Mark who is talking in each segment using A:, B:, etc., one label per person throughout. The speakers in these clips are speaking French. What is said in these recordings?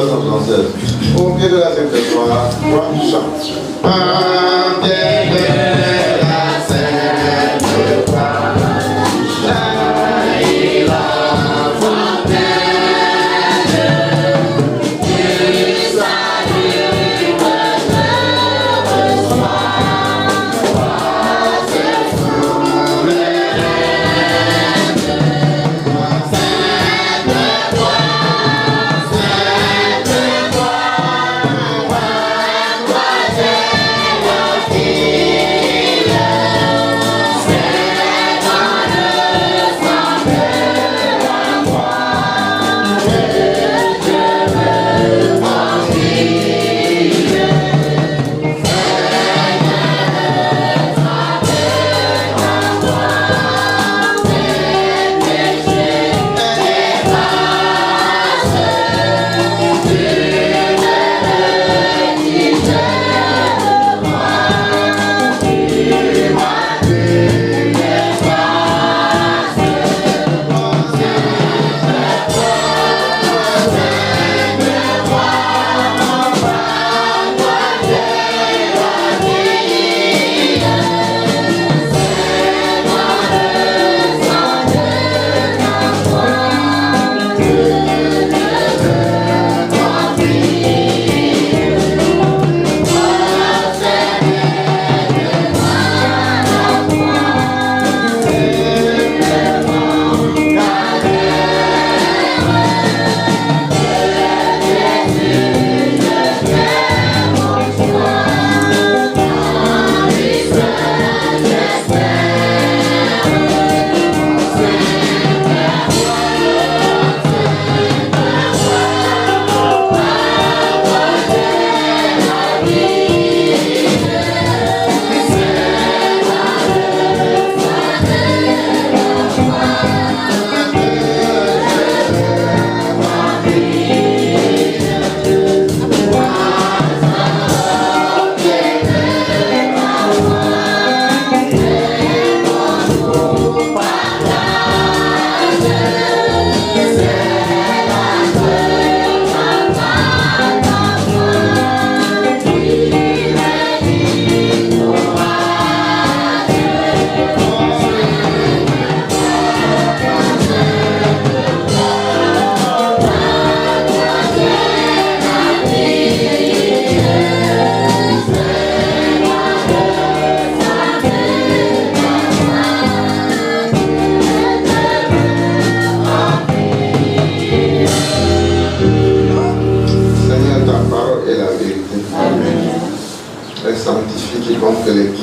A: donne nos ancêtres. Au pied de la Sainte Croix, toi, chante. Un pied de la Sainte Croix, jaillit la fontaine du salut que je reçois. Toi, c'est souveraine.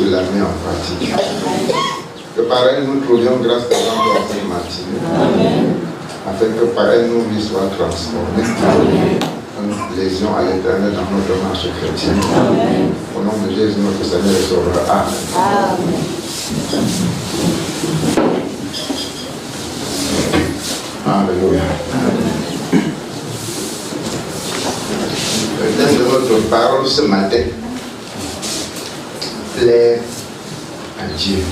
A: La met en pratique. Que par elle nous trouvions grâce à l'ensemble matinée, afin que par elle nos vies soient transformées. Nous lésions à l'éternel dans notre marche chrétienne. Au nom de Jésus, notre Seigneur et Sauveur. Amen. Alléluia. Le thème de notre parole ce matin: plaire à Dieu,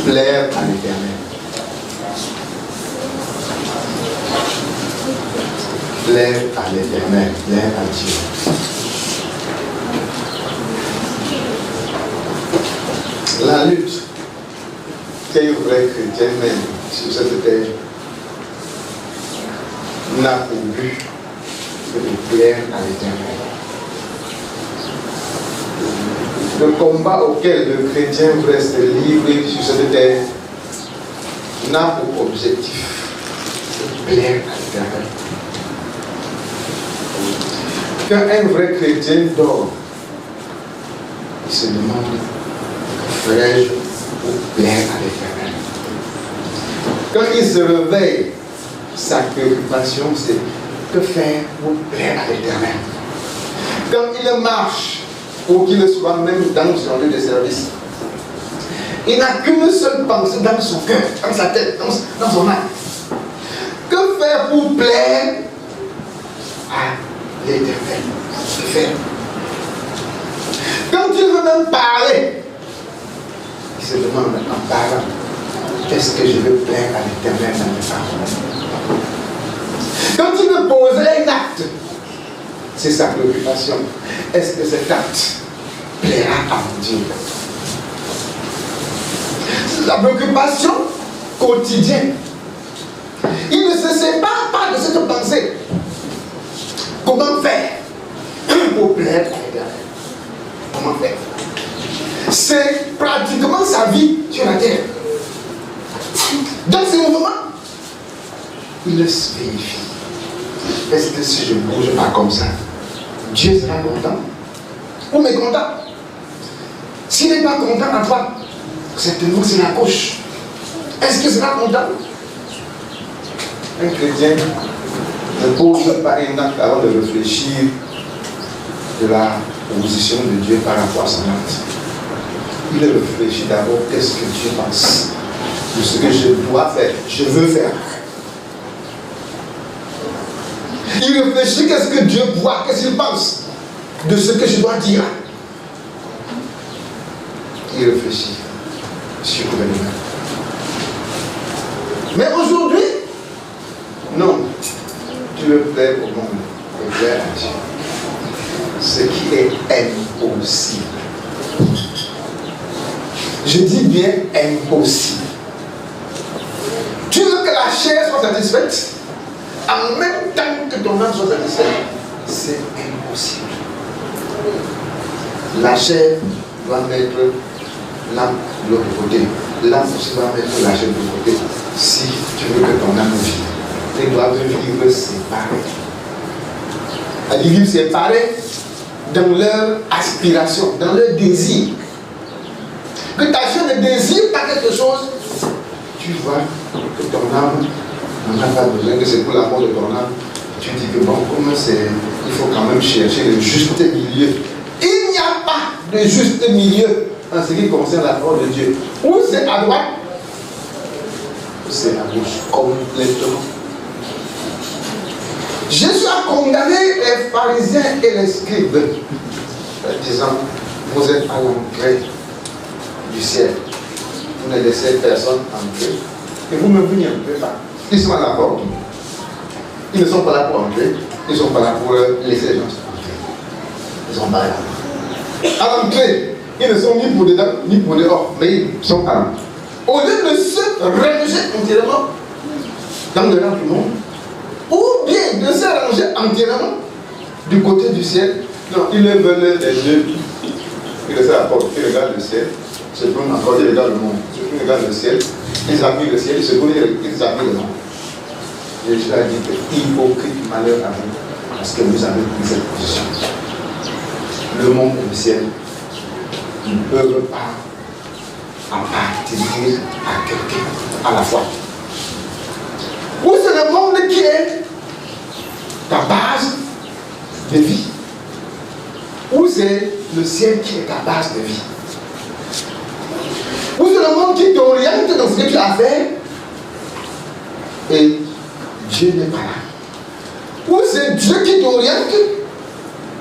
A: plaire à l'Éternel, plaire à l'Éternel, plaire à Dieu. La lutte qu'un vrai chrétien mène sur cette terre n'a pour but que de plaire à l'Éternel. Le combat auquel le chrétien veut rester livré sur cette terre n'a pour objectif de plaire à l'Éternel. Quand un vrai chrétien dort, il se demande: que ferais-je pour plaire à l'Éternel? Quand il se réveille, sa préoccupation c'est: que faire pour plaire à l'Éternel? Quand il marche, pour qu'il soit même dans son lieu de service, il n'a qu'une seule pensée dans son cœur, dans sa tête, dans son âme: que faire pour plaire à l'Éternel? Que faire? Quand il veut même parler, il se demande en parlant: qu'est-ce que je veux plaire à l'Éternel dans mes paroles? Quand il veut poser un c'est sa préoccupation. Est-ce que cet acte plaira à mon Dieu? C'est la préoccupation quotidienne. Il ne se sépare pas de cette pensée. Comment faire pour plaire à l'Éternel? Comment faire? C'est pratiquement sa vie sur la terre. Dans ces moments, il se vérifie. Est-ce que si je ne bouge pas comme ça, Dieu sera content ou mécontent? S'il n'est pas content à toi, certainement c'est la gauche. Est-ce qu'il sera content? Un chrétien ne pose pas un acte avant de réfléchir de la position de Dieu par rapport à son acte. Il réfléchit d'abord qu'est-ce que Dieu pense de ce que je dois faire, je veux faire. Il réfléchit qu'est-ce que Dieu voit, qu'est-ce qu'il pense de ce que je dois dire. Il réfléchit sur l'événement. Mais aujourd'hui, non, tu veux plaire au monde et plaire à Dieu. Ce qui est impossible. Je dis bien impossible. Tu veux que la chair soit satisfaite en même temps que ton âme soit satisfaite. C'est impossible. La chair doit mettre l'âme de l'autre côté. L'âme aussi doit mettre la chair de l'autre côté. Si tu veux que ton âme vive, tu dois vivre séparés. Ils vivent séparés dans leur aspiration, dans leur désir. Que ta chair ne désire pas quelque chose, tu vois que ton âme n'en a pas besoin, que c'est pour l'amour de ton âme. Tu dis que bon, comment c'est, il faut quand même chercher le juste milieu. Il n'y a pas de juste milieu en ce qui concerne la parole de Dieu. Ou c'est à droite, ou c'est à gauche, complètement. Jésus a condamné les pharisiens et les scribes, disant, vous êtes à l'entrée du ciel. Vous ne laissez personne entrer. Et vous-même, vous n'y entrez pas. Ils sont à la porte. Ils ne sont pas là pour entrer. Ils ne sont pas là pour laisser les gens entrer. Ils sont pas là. À l'entrée, ils ne sont ni pour dedans, ni pour dehors. Mais ils sont à l'entrée. Au lieu de se ranger entièrement dans le rang du monde, ou bien de se ranger entièrement du côté du ciel, non, ils veulent les deux. Ils laissent la porte, ils regardent le ciel. Se tournent encore, ils regardent le monde. Ils regardent le ciel, ils appuient le ciel, ils se tournent, ils appuient le monde. Jésus a dit que hypocrite malheur à vous, parce que vous avez pris cette position. Le monde et le ciel ne peuvent pas appartenir à quelqu'un à la fois. Ou c'est le monde qui est ta base de vie, ou c'est le ciel qui est ta base de vie. Ou c'est le monde qui t'oriente dans ce que tu as fait et Dieu n'est pas là. Ou c'est Dieu qui t'oriente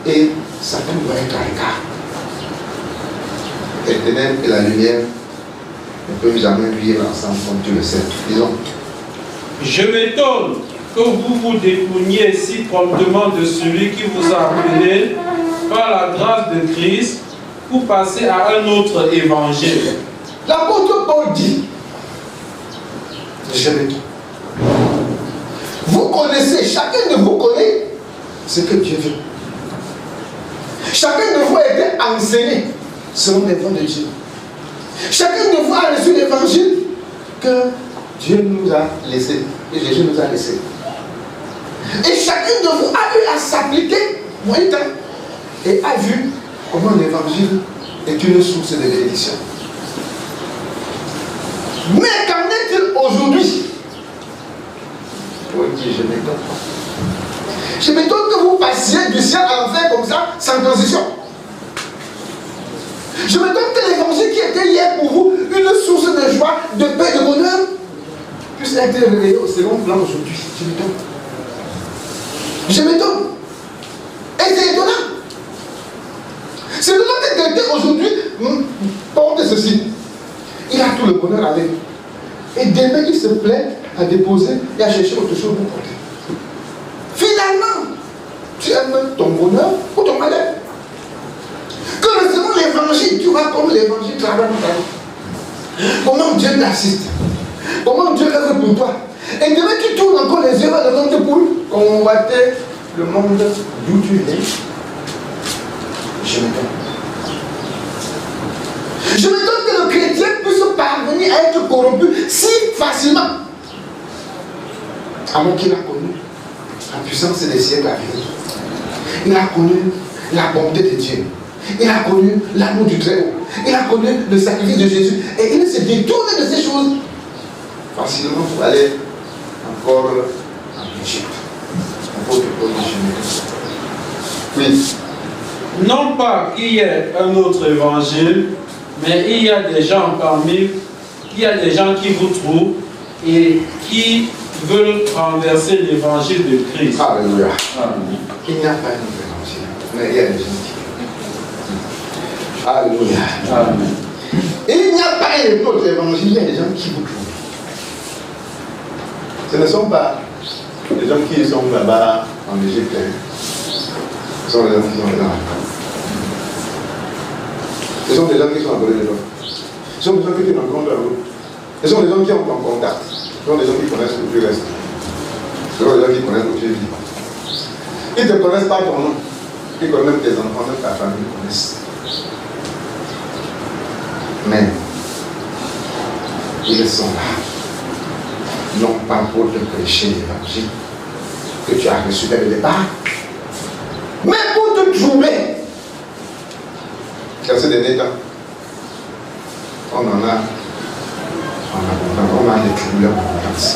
A: et Satan doit être à l'écart. Les ténèbres et la lumière ne peuvent jamais vivre ensemble comme tu le sais. Disons.
B: Je m'étonne que vous vous détourniez si promptement de celui qui vous a appelé par la grâce de Christ pour passer à un autre évangile.
A: L'apôtre Paul dit, je m'étonne. Vous connaissez, chacun de vous connaît ce que Dieu veut. Chacun de vous a été enseigné selon les voies de Dieu. Chacun de vous a reçu l'évangile que Dieu nous a laissé, et Jésus nous a laissé. Et chacun de vous a eu à s'appliquer, moyen temps, et a vu comment l'évangile est une source de bénédiction. Mais qu'en est-il aujourd'hui? Oui, je m'étonne. Je m'étonne que vous passiez du ciel à l'enfer comme ça, sans transition. Je m'étonne que l'évangile qui était hier pour vous une source de joie, de paix, de bonheur, puisse être réveillé au second plan aujourd'hui. Je m'étonne. Je m'étonne. Et c'est étonnant. C'est étonnant que quelqu'un aujourd'hui porte ceci. Il a tout le bonheur avec. Et demain, il se plaît à déposer et à chercher autre chose pour porter. Finalement, tu aimes ton bonheur ou ton malheur. Que selon l'évangile, tu vois comme l'évangile travaille dans ta vie. Comment Dieu t'assiste. Comment Dieu œuvre pour toi. Et demain tu tournes encore les yeux vers le monde pour convoiter le monde d'où tu viens. Je m'étonne. Je m'étonne que le chrétien puisse parvenir à être corrompu si facilement. Alors qu'il a connu la puissance des siècles à venir. Il a connu la bonté de Dieu. Il a connu l'amour du Très-Haut. Il a connu le sacrifice de Jésus. Et il se détourne de ces choses facilement pour aller encore en Égypte. Oui.
B: Non pas qu'il y ait un autre évangile, mais il y a des gens qui vous trouvent et qui veulent renverser l'évangile de Christ.
A: Alléluia.
B: Amen.
A: Il n'y a pas un autre évangile, mais il y a des gens qui. Alléluia.
B: Amen.
A: Il n'y a pas un autre évangile, il y a des gens qui vous trouvent. Ce ne sont pas les gens qui sont là-bas en Égypte. Ce sont les gens qui sont là. Ce sont des gens qui sont à côté de toi. Ce sont des gens que tu rencontres à vous. Ce sont des gens qui ont ton contact. Ce sont des gens qui connaissent où tu restes. Ce sont des gens qui connaissent où tu vis. Ils ne te connaissent pas ton nom. Ils connaissent tes enfants, même ta famille, ils connaissent. Mais ils sont là. Non pas pour te prêcher l'évangile que tu as reçu dès le départ, mais pour te trouver. Dans ces derniers temps, on a des troubles en abondance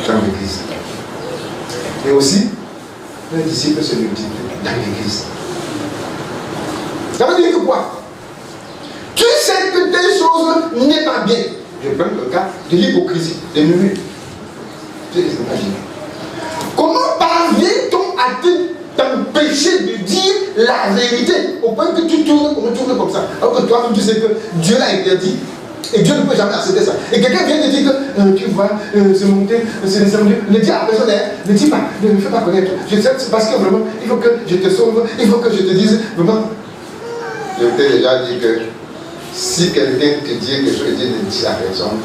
A: dans l'église. Et aussi, les disciples se multiplient dans l'église. Ça veut dire que quoi? Tu sais que telle chose n'est pas bien. Je prends le cas de l'hypocrisie, de murmures. Tu les imagines. Comment parvient-on à t'empêcher de dire la vérité au point que tu tournes comme ça? Alors que toi-même tu sais que Dieu l'a interdit et Dieu ne peut jamais accepter ça. Et quelqu'un vient te dire que tu vois, se monter, se descendre, ne dis à personne, ne dis pas, ne me fais pas connaître. Je sais, c'est parce que vraiment, il faut que je te sauve, il faut que je te dise, vraiment. Je t'ai déjà dit que si quelqu'un te dit quelque chose et ne dit à personne,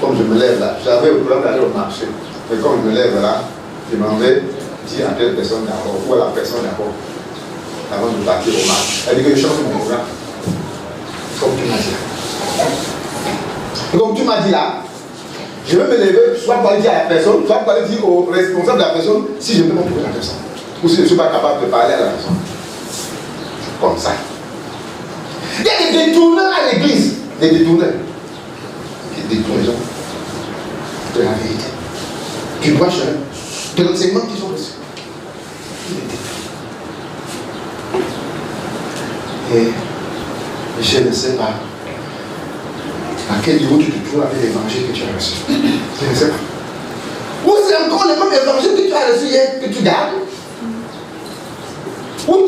A: comme je me lève là, j'avais le plan d'aller au marché, mais comme je me lève là, je m'en vais dire à telle personne d'abord, ou à la personne d'abord, avant de partir au marché. Elle dit que je change mon programme, comme tu m'as dit là. Comme tu m'as dit là, je vais me lever, soit pour aller dire à la personne, soit pour aller dire au responsable de la personne, si je ne peux pas trouver la personne, ou si je ne suis pas capable de parler à la personne. Comme ça. Il y a des détourneurs à l'église, des détourneurs qui détournent les gens de la vérité, du droit chemin, de l'enseignement qu'ils ont reçu. Et je ne sais pas à quel niveau tu te trouves avec l'évangile que tu as reçu. Je ne sais pas. Ou c'est encore le même évangile que tu as reçu hier, que tu gardes. Ou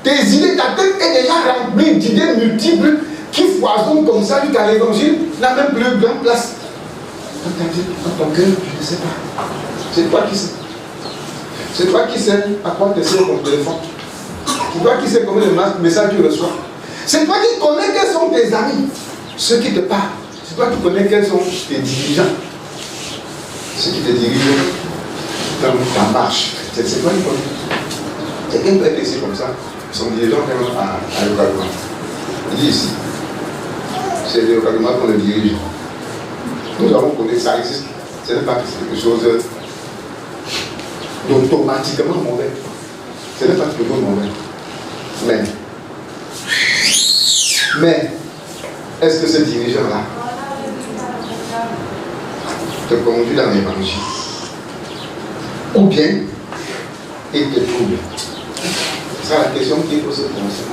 A: tes idées, ta tête est déjà remplie d'idées multiples qui foisonnent comme ça jusqu'à l'évangile n'a même plus grande place. Dans ta vie, dans ton cœur, je ne sais pas. C'est toi qui sais. C'est toi qui sais à quoi te sert ton téléphone. C'est toi qui sais combien de messages tu reçois. C'est toi qui connais quels sont tes amis, ceux qui te parlent. C'est toi qui connais quels sont tes dirigeants, ceux qui te dirigent dans ta marche. C'est toi qui connais. Quelqu'un peut être ici comme ça. Son dirigeant vraiment à l'Okaluma. Il dit ici, c'est l'Okaluma qu'on le dirige. Nous avons connu ça existe. Ce n'est pas quelque chose d'automatiquement mauvais. Ce n'est pas toujours mauvais. Mais, est-ce que ce dirigeant-là te conduit dans l'évangile? Ou bien, il te trouble? C'est la question qu'il faut se poser.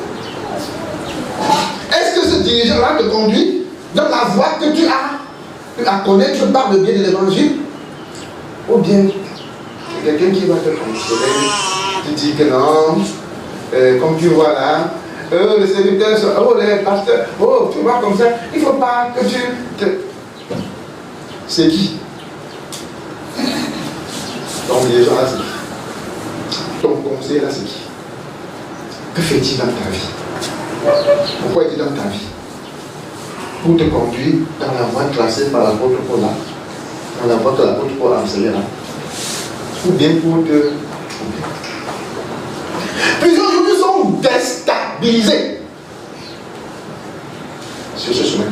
A: Est-ce que ce dirigeant-là te conduit dans la voie que tu as à connaître par le biais de l'évangile? Ou bien, c'est quelqu'un qui va te consoler, tu dis que non, comme tu vois là, les serviteurs, les pasteurs, tu vois comme ça, il ne faut pas que tu te... C'est qui? Donc les gens là, c'est qui? Ton conseil là, c'est qui? Que fait-il dans ta vie? Pourquoi est-il dans ta vie? Pour te conduire dans la voie tracée par l'apôtre Paul là, dans la voie que l'apôtre Paul a enseignée là, ou bien pour te... Plusieurs aujourd'hui sont déstabilisés sur ce chemin.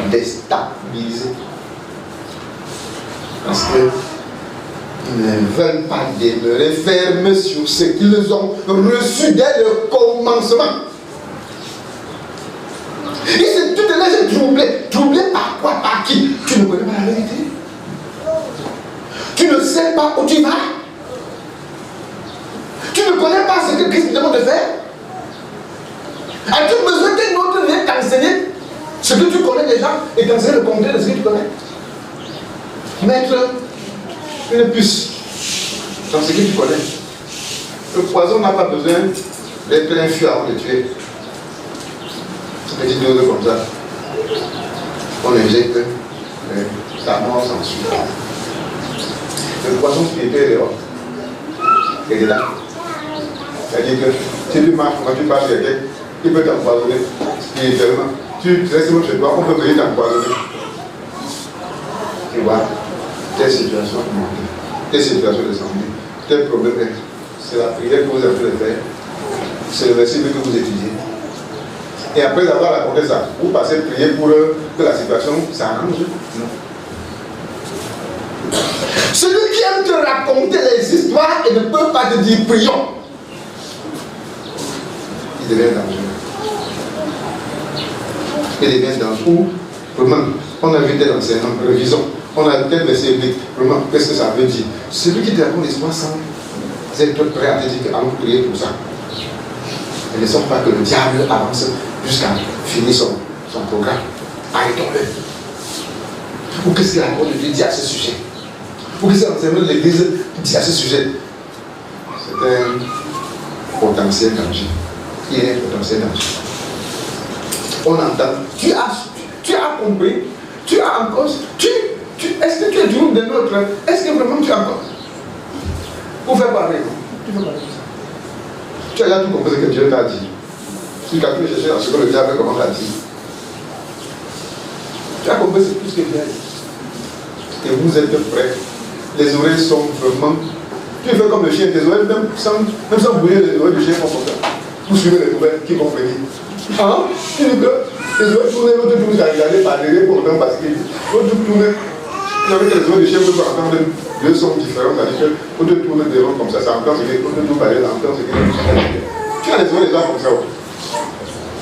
A: Déstabilisés. Parce qu'ils ne veulent pas demeurer fermes sur ce qu'ils ont reçu dès le commencement. Et tu te laisses troubler. Troubler par quoi? Par qui? Tu ne connais pas la vérité. Tu ne sais pas où tu vas. Tu ne connais pas ce que Christ demande de faire. As-tu besoin qu'un autre vienne t'enseigner ce que tu connais déjà et t'enseigner le contraire de ce que tu connais? Mettre une puce dans ce que tu connais. Le poison n'a pas besoin d'être infus avant de tuer. Une petite dose comme ça. On injecte, sa mort s'ensuit. Le poison spirituel est hors. Il est là. C'est-à-dire que si tu marches, quand tu passes quelqu'un, il peut t'empoisonner spirituellement. Tu restes chez toi, on peut venir t'empoisonner. Tu vois, tes situations montent, tes situations descendent, tes problèmes, c'est la prière que vous avez fait de faire, c'est le verset que vous étudiez. Et après avoir raconté ça, vous passez prier pour que la situation s'arrange? Non. Celui qui aime te raconter les histoires et ne peut pas te dire prions, il devient dangereux. Il devient dangereux. Vraiment, on a vu tel enseignement, révisons. On a tel verset biblique. Vraiment, qu'est-ce que ça veut dire? Celui qui te raconte l'histoire sans être prêt à te dire qu'allons prier pour ça. Et ne sommes pas que le diable avance jusqu'à finir son programme. Arrêtons-le. Ou qu'est-ce que la parole de Dieu dit à ce sujet? Ou qu'est-ce que l'enseignement de l'Église dit à ce sujet? C'est un potentiel danger. Il y a un potentiel danger. On entend. Tu as compris. Tu as encore. Est-ce que tu es du groupe de l'autre? Est-ce que vraiment tu as encore? Pour faire parler, non? Tu veux parler de ça. Tu as déjà tout compris ce que Dieu t'a dit. Tu as pu chercher dans ce que le diable comment t'a dit. Tu as compris tout ce que Dieu a dit. Et vous êtes prêts. Les oreilles sont vraiment. Tu fais comme le chien, tes oreilles, même sans bouger, les oreilles du chien font comme ça. Vous suivez les nouvelles qui comprennent. Hein? Tu dis que les oreilles tournent, l'autre tourne à regarder par derrière pour autant parce que l'autre tourne. Avec les oreilles du chien, vous pouvez entendre deux sons différents, c'est-à-dire que l'autre tourne devant comme ça, ça entend ce que l'autre tourne par derrière, ça entend ce que tu as les oreilles déjà comme ça.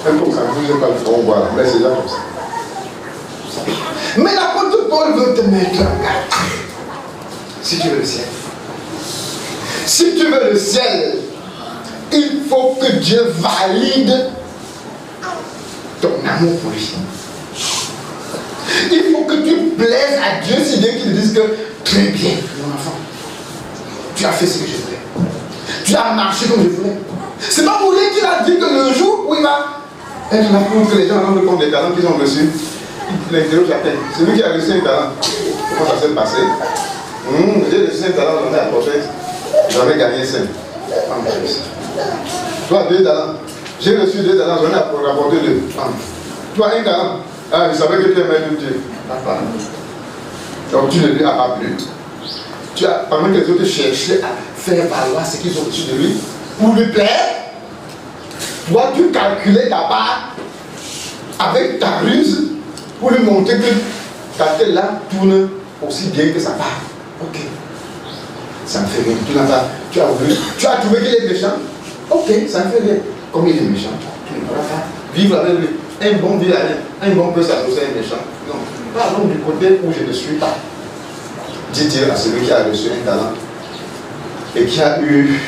A: Même comme ça, vous ne pas le front, voilà, mais c'est déjà comme ça. Mais l'apôtre Paul veut te mettre en garde. Si tu veux le ciel. Si tu veux le ciel, il faut que Dieu valide ton amour pour lui. Il faut que tu plaises à Dieu si bien qu'il dise que très bien, mon enfant, tu as fait ce que je voulais. Tu as marché comme je voulais. C'est pas pour lui qu'il a dit que le jour où il va être là pour que les gens rendent compte des talents qu'ils ont reçus, il interroge à peine. Celui qui a reçu un talent, comment ça s'est passé? J'ai reçu un talent, j'en ai apporté, j'en ai gagné 5. Toi, 2 talents. J'ai reçu 2 talents, j'en ai apporté 2. Toi, 1 talent. Ah, je savais que tu es maître de Dieu. Donc tu ne lui as pas plu. Tu as, pendant que les autres cherchaient à faire valoir ce qu'ils ont reçu de lui, pour lui plaire, toi tu calculais ta part avec ta ruse pour lui montrer que ta tête là tourne aussi bien que sa part. Ok. Ça me fait rien. Tu as trouvé qu'il est méchant. Ok, ça me fait rien. Comme il est méchant, tu ne pourras pas vivre avec lui. Un bon vit avec un bon peut s'associer à un méchant. Non. Parlons du côté où je ne suis pas. Dit-il à celui qui a reçu un talent et qui a eu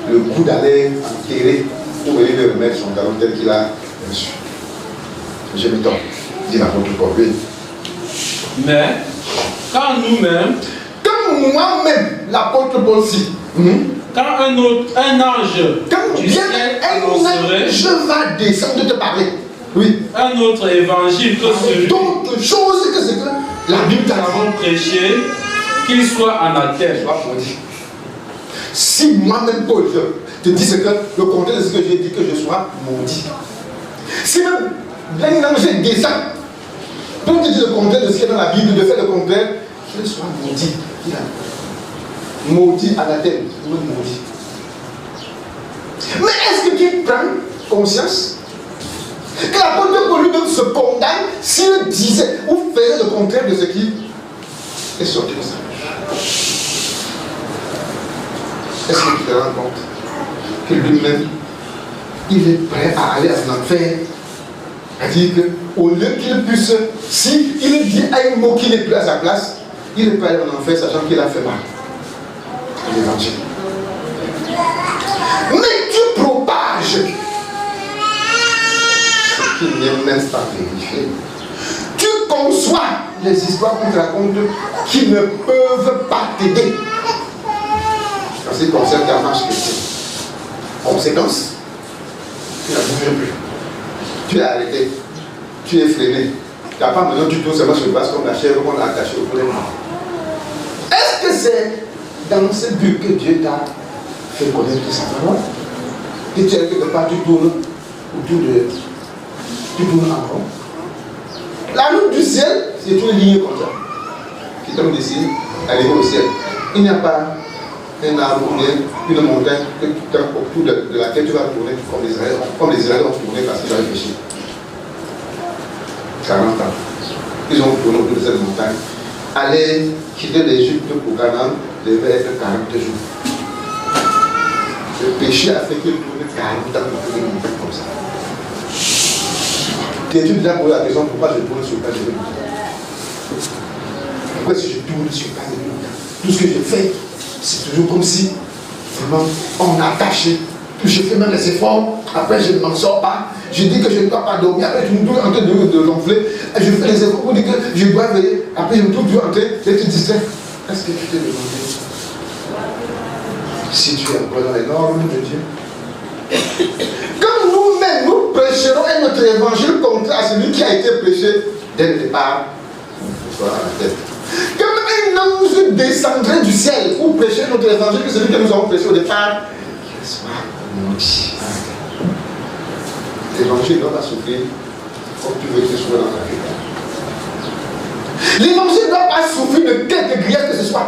A: le goût d'aller enterrer pour venir lui remettre son talent tel qu'il a reçu. Je me trompe, dit l'apôtre Paul.
B: Mais, quand nous-mêmes,
A: comme moi-même, l'apôtre Paul dit,
B: quand un ange du ciel annoncerait,
A: je vais descendre te parler. Oui.
B: Un autre évangile que celui
A: d'autres choses que ce que la Bible
B: nous avons prêché, qu'il soit anathème.
A: Si moi-même, Paul, je te dis que le contraire de ce que j'ai dit, que je sois maudit. Si même un ange descend pour te dire le contraire de ce qui est dans la Bible, de faire le contraire, qu'il soit maudit. Maudit à la tête, maudit. Mais est-ce que tu prends conscience que l'apôtre Paul lui-même se condamne s'il disait ou faisait le contraire de ce qui est sorti de sa bouche? Est-ce que tu te rends compte que lui-même, il est prêt à aller en enfer? C'est-à-dire qu'au lieu qu'il puisse, s'il dit un mot qui n'est plus à sa place, il est prêt à aller en enfer sachant qu'il a fait mal. L'évangile. Mais tu propages ce qui n'est même pas vérifié. Tu conçois les histoires qu'on te raconte qui ne peuvent pas t'aider. En ce qui concerne ta marche chrétienne. Conséquence, tu n'as bougé plus. Tu es arrêté. Tu es freiné. Tu n'as pas maintenant, tu tournes seulement sur le base comme la chair qu'on a attachée au bout des mains. Est-ce que c'est dans ce but que Dieu t'a fait connaître sa parole? Et tu es quelque part, tu tournes autour de. Tu tournes en rond. La route du ciel, c'est une ligne comme ça. Qui tombe d'ici, arriver au ciel. Il n'y a pas un arbre ou bien une montagne que autour de laquelle tu vas tourner comme les Israéliens ont tourné parce qu'ils ont réfléchi. 40 ans. Ils ont tourné autour de cette montagne. Aller quitter l'Égypte pour Canaan devait être 40 jours. Le péché a fait qu'ils tournent 40 ans pour tourner une montagne comme ça. T'es-tu déjà posé la question pourquoi je tourne sur le pas de Dieu? Pourquoi est-ce que je tourne sur le pas de Dieu? Tout ce que je fais, c'est toujours comme si vraiment on m'attache. Je fais même les efforts, après je ne m'en sors pas. Je dis que je ne dois pas dormir, après je me trouve en train de l'enfler. Je fais les efforts pour dire que je dois veiller, après je me trouve toujours en train d'être distrait. Est-ce que tu t'es demandé si tu es encore dans les normes de Dieu? Quand nous-mêmes nous prêcherons et notre évangile contraire à celui qui a été prêché dès le départ, on sera à la tête. Quand même un ange descendrait du ciel pour prêcher notre évangile que celui que nous avons prêché au départ, qu'il soit maudit. L'évangile ne doit pas souffrir comme tu veux qu'il soit dans ta vie. L'évangile ne doit pas souffrir de quelque grief que ce soit.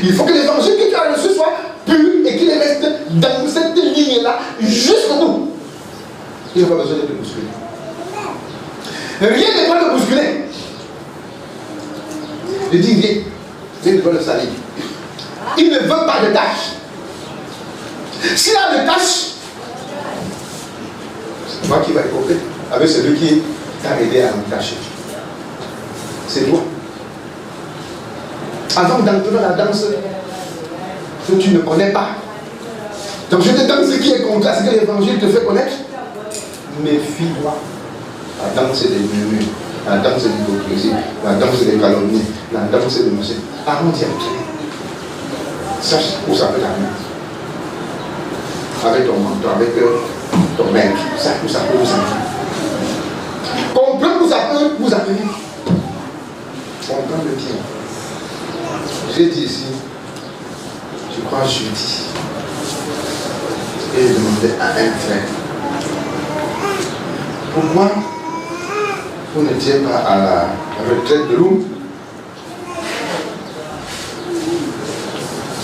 A: Il faut que l'évangile que tu as reçu soit pur et qu'il reste dans cette ligne-là jusqu'au bout. Il n'y a pas besoin de te bousculer. Rien ne doit te bousculer. Je dis viens, viens devant le salut. Il ne veut pas de tâches. S'il a des tâches, c'est toi qui vas écouter avec celui qui t'a aidé à nous tâcher. C'est toi. Avant d'entrer dans la danse que tu ne connais pas. Donc je te donne ce qui est contraire, ce que l'évangile te fait connaître. Méfie-toi. La danse des murmures, la danse de l'hypocrisie, la danse des calomnies, la danse de monsieur. Avant d'y entrer, sache où ça peut t'amener. Avec ton mentor, avec ton maître, sache où ça peut vous amener. Comprends où ça peut vous amener. Comprends le bien. J'ai dit ici, je crois jeudi, et je demandais à un frère, pourquoi vous n'étiez pas à la retraite de Loum?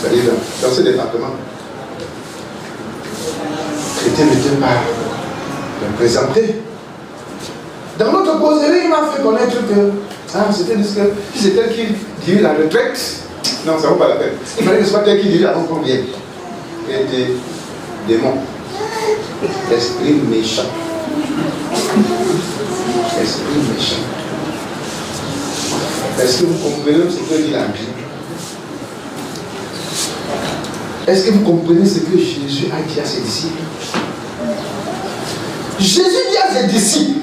A: C'est-à-dire dans ce département. Chrétien n'était pas représenté. Dans notre causerie, il m'a fait connaître que c'était elle qui dirige la retraite. Non, ça ne vaut pas la peine. Il fallait que ce soit elle qui dirige avant qu'on vienne. Et des démons. Esprit méchant. Esprit méchant. Est-ce que vous comprenez ce que dit la Bible? Est-ce que vous comprenez ce que Jésus a dit à ses disciples? Jésus dit à ses disciples,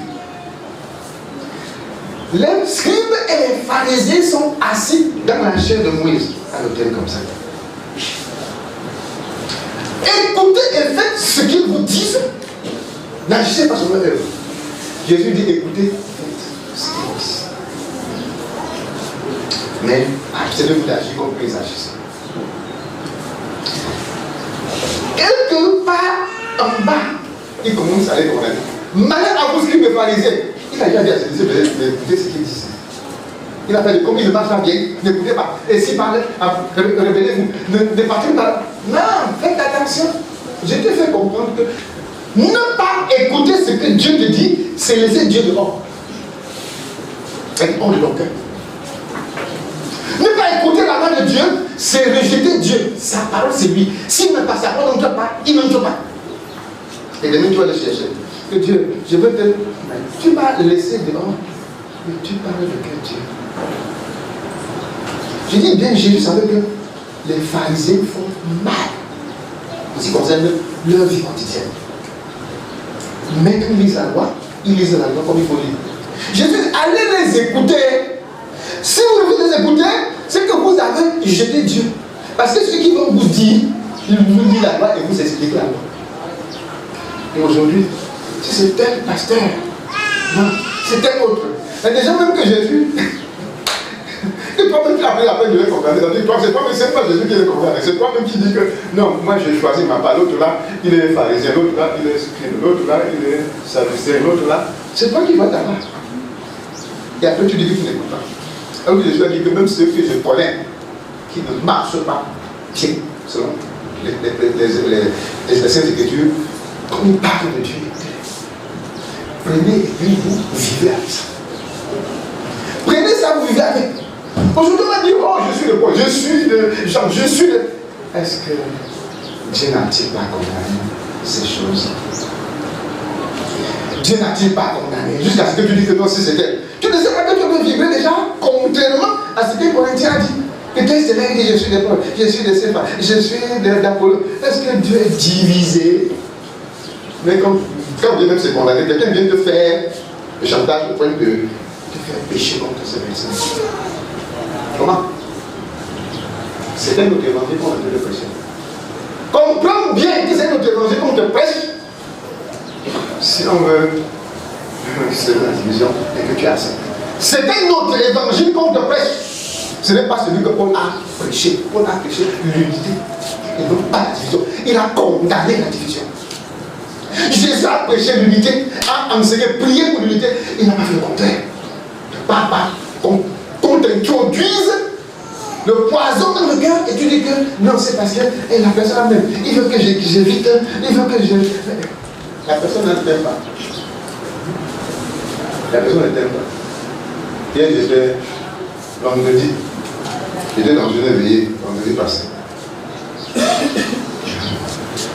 A: les scribes et les pharisiens sont assis dans la chair de Moïse, à l'hôtel comme ça. Écoutez et faites ce qu'ils vous disent. N'agissez pas sur leur œuvre. Jésus dit écoutez, faites ce qu'ils vous disent. Mais abstenez-vous d'agir comme ils agissent. quelque part en bas, il commence à les condamner. Malheur à vous, ce qui me farisait. Il a déjà dit à ses disciples d'écouter ce qu'il disait. Il a fait comme il ne marche pas bien, n'écoutez pas. Et s'il parle, révélez-vous, ne partez pas. Non, faites attention. Je te fais comprendre que ne pas écouter ce que Dieu te dit, c'est laisser Dieu dehors. Être hors de ton cœur. Ne pas écouter la main de Dieu, c'est rejeter Dieu. Sa parole, c'est lui. S'il ne passe sa parole, n'entre pas, il n'entre pas. Et demain, tu vas le chercher. Que Dieu, je veux te. Tu m'as laissé dehors, mais tu parles de quel Dieu? Je dis bien, Jésus savait que les pharisiens font mal en ce qui concerne leur vie quotidienne. Mais quand ils lisent la loi, ils lisent la loi comme il faut lire. Jésus dit, allez les écouter. Si vous ne les écoutez, c'est que vous avez jeté Dieu. Parce que ceux qui vont vous dire, ils vous disent la loi et vous expliquent la loi. Et aujourd'hui, si c'est tel pasteur, non, c'est tel autre. Il y a des gens même que Jésus, et toi-même qui as pris la peine de les condamner, c'est toi-même, c'est pas Jésus qui les condamne, c'est toi-même qui dis que non, moi j'ai choisi ma part, l'autre là, il est pharisien, l'autre là, il est scribe, l'autre là, il est sadducéen, l'autre là, c'est toi qui vas t'avoir. Et après tu dis que tu n'écoutes pas. Alors Jésus a dit que même ceux que je connais, qui ne marchent pas bien, selon les Saintes Écritures, quand on parle de Dieu, prenez et puis vous vivez avec ça. Prenez ça, vous vivez avec. Aujourd'hui, on va dire, oh, je suis de quoi? Je suis de Jean, je suis de. Est-ce que Dieu n'a-t-il pas condamné ces choses? Dieu n'a-t-il pas condamné? Jusqu'à ce que tu dis que non, si c'était. Tu ne sais pas que tu peux vivre déjà contrairement à ce que Corinthien a dit. Que qu'est-ce que dit? Je suis de Paul, je suis de Sépha, je suis d'Apollo. Est-ce que Dieu est divisé? Mais quand Dieu même s'est condamné, quelqu'un vient te faire le chantage au point de te faire pécher contre ces personnes. Comment? C'est un autre évangile qu'on a de prêcher. Comprends bien que c'est un autre évangile qu'on te prêche. Si on veut, c'est la division et que tu as ça. C'est un autre évangile qu'on te prêche. Ce n'est pas celui que Paul a prêché. Paul a prêché l'unité et non pas la division. Il a condamné la division. Jésus a prêché l'unité, a enseigné, prié pour l'unité. Il n'a pas fait le contraire. Pas qu'on t'introduise le poison dans le cœur et tu dis que non, c'est parce que la personne même, il veut que j'évite, il veut que je. La personne ne t'aime pas. La personne ne t'aime pas. Hier, j'étais vendredi, j'étais dans une veillée, vendredi passé.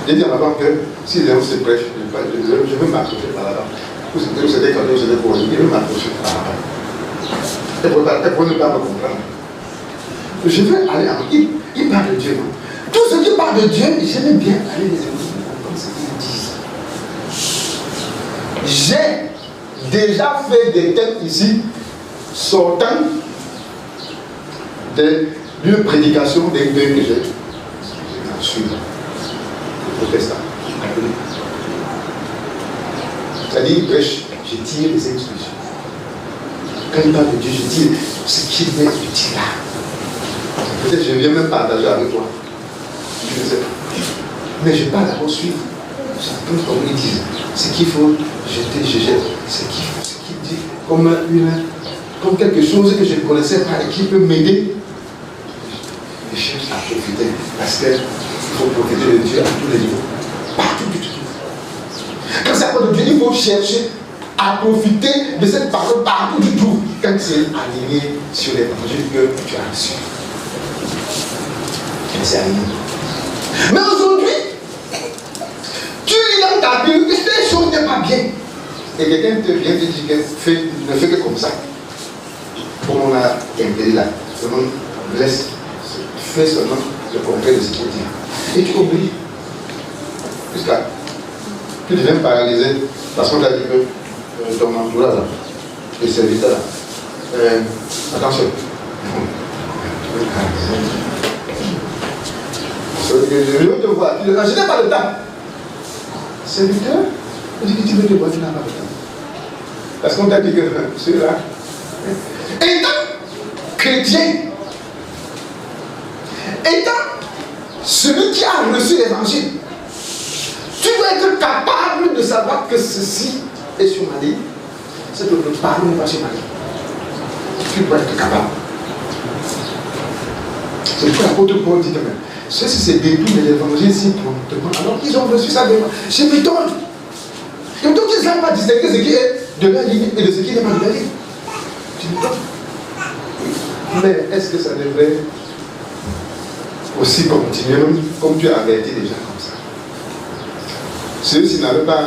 A: J'ai dit à ma femme que si les gens se prêchent, je veux m'approcher par là-bas. C'était quand j'étais pour lui, je veux m'approcher par là-bas. Elle ne peut pas me comprendre. Je veux aller en. Il parle de Dieu. Tout ce qui parle de Dieu, j'aime bien aller les écouter pour comprendre ce qu'ils disent. J'ai déjà fait des thèmes ici, sortant d'une prédication d'un que j'ai suivi. Le protestant. C'est-à-dire, il prêche, je tire les instructions. Quand il parle de Dieu, je dis ce qu'il m'est utile là. Peut-être que je viens même partager avec toi. Je ne sais pas. Mais je parle d'abord suivre. J'entends comme ils disent. Ce qu'il faut jeter, je jette. Ce qu'il dit comme quelque chose que je ne connaissais pas et qui peut m'aider. Je cherche à profiter. Parce qu'il faut profiter de Dieu à tous les niveaux. Partout du tout. Quand ça parle de Dieu, il faut chercher à profiter de cette parole partout du tout quand c'est aligné sur l'évangile que tu as reçu. C'est aligné. Mais aujourd'hui, tu lis dans ta Bible que ces choses n'est pas bien. Et quelqu'un te vient te dire que ne fais que comme ça. Comme on a interdit là. Seulement, laisse. Fais seulement le contraire de ce qu'il dit. Et tu oublies. Jusqu'à. Tu deviens paralysé parce qu'on t'a dit que ton entourage, tes serviteurs, attention. Je veux te voir. Je n'ai pas le temps. Serviteur, je dis que tu veux te voir, tu n'as pas le temps. Parce qu'on t'a dit que celui-là, étant chrétien, étant celui qui a reçu l'évangile, Tu dois être capable de savoir que ceci est sur ma vie. C'est que le pardon n'est pas sur ma vie. Tu dois être capable. C'est pourquoi l'apôtre Paul dit que même, ceux-ci se détournent de l'évangile si promptement, alors qu'ils ont reçu ça de moi. Je m'étonne. Et donc ils ne savent pas distinguer ce qui est de la ligne et de ce qui n'est pas de la ligne. Tu m'étonnes. Mais est-ce que ça devrait aussi continuer comme tu as averti déjà comme ça? Ceux-ci n'avaient pas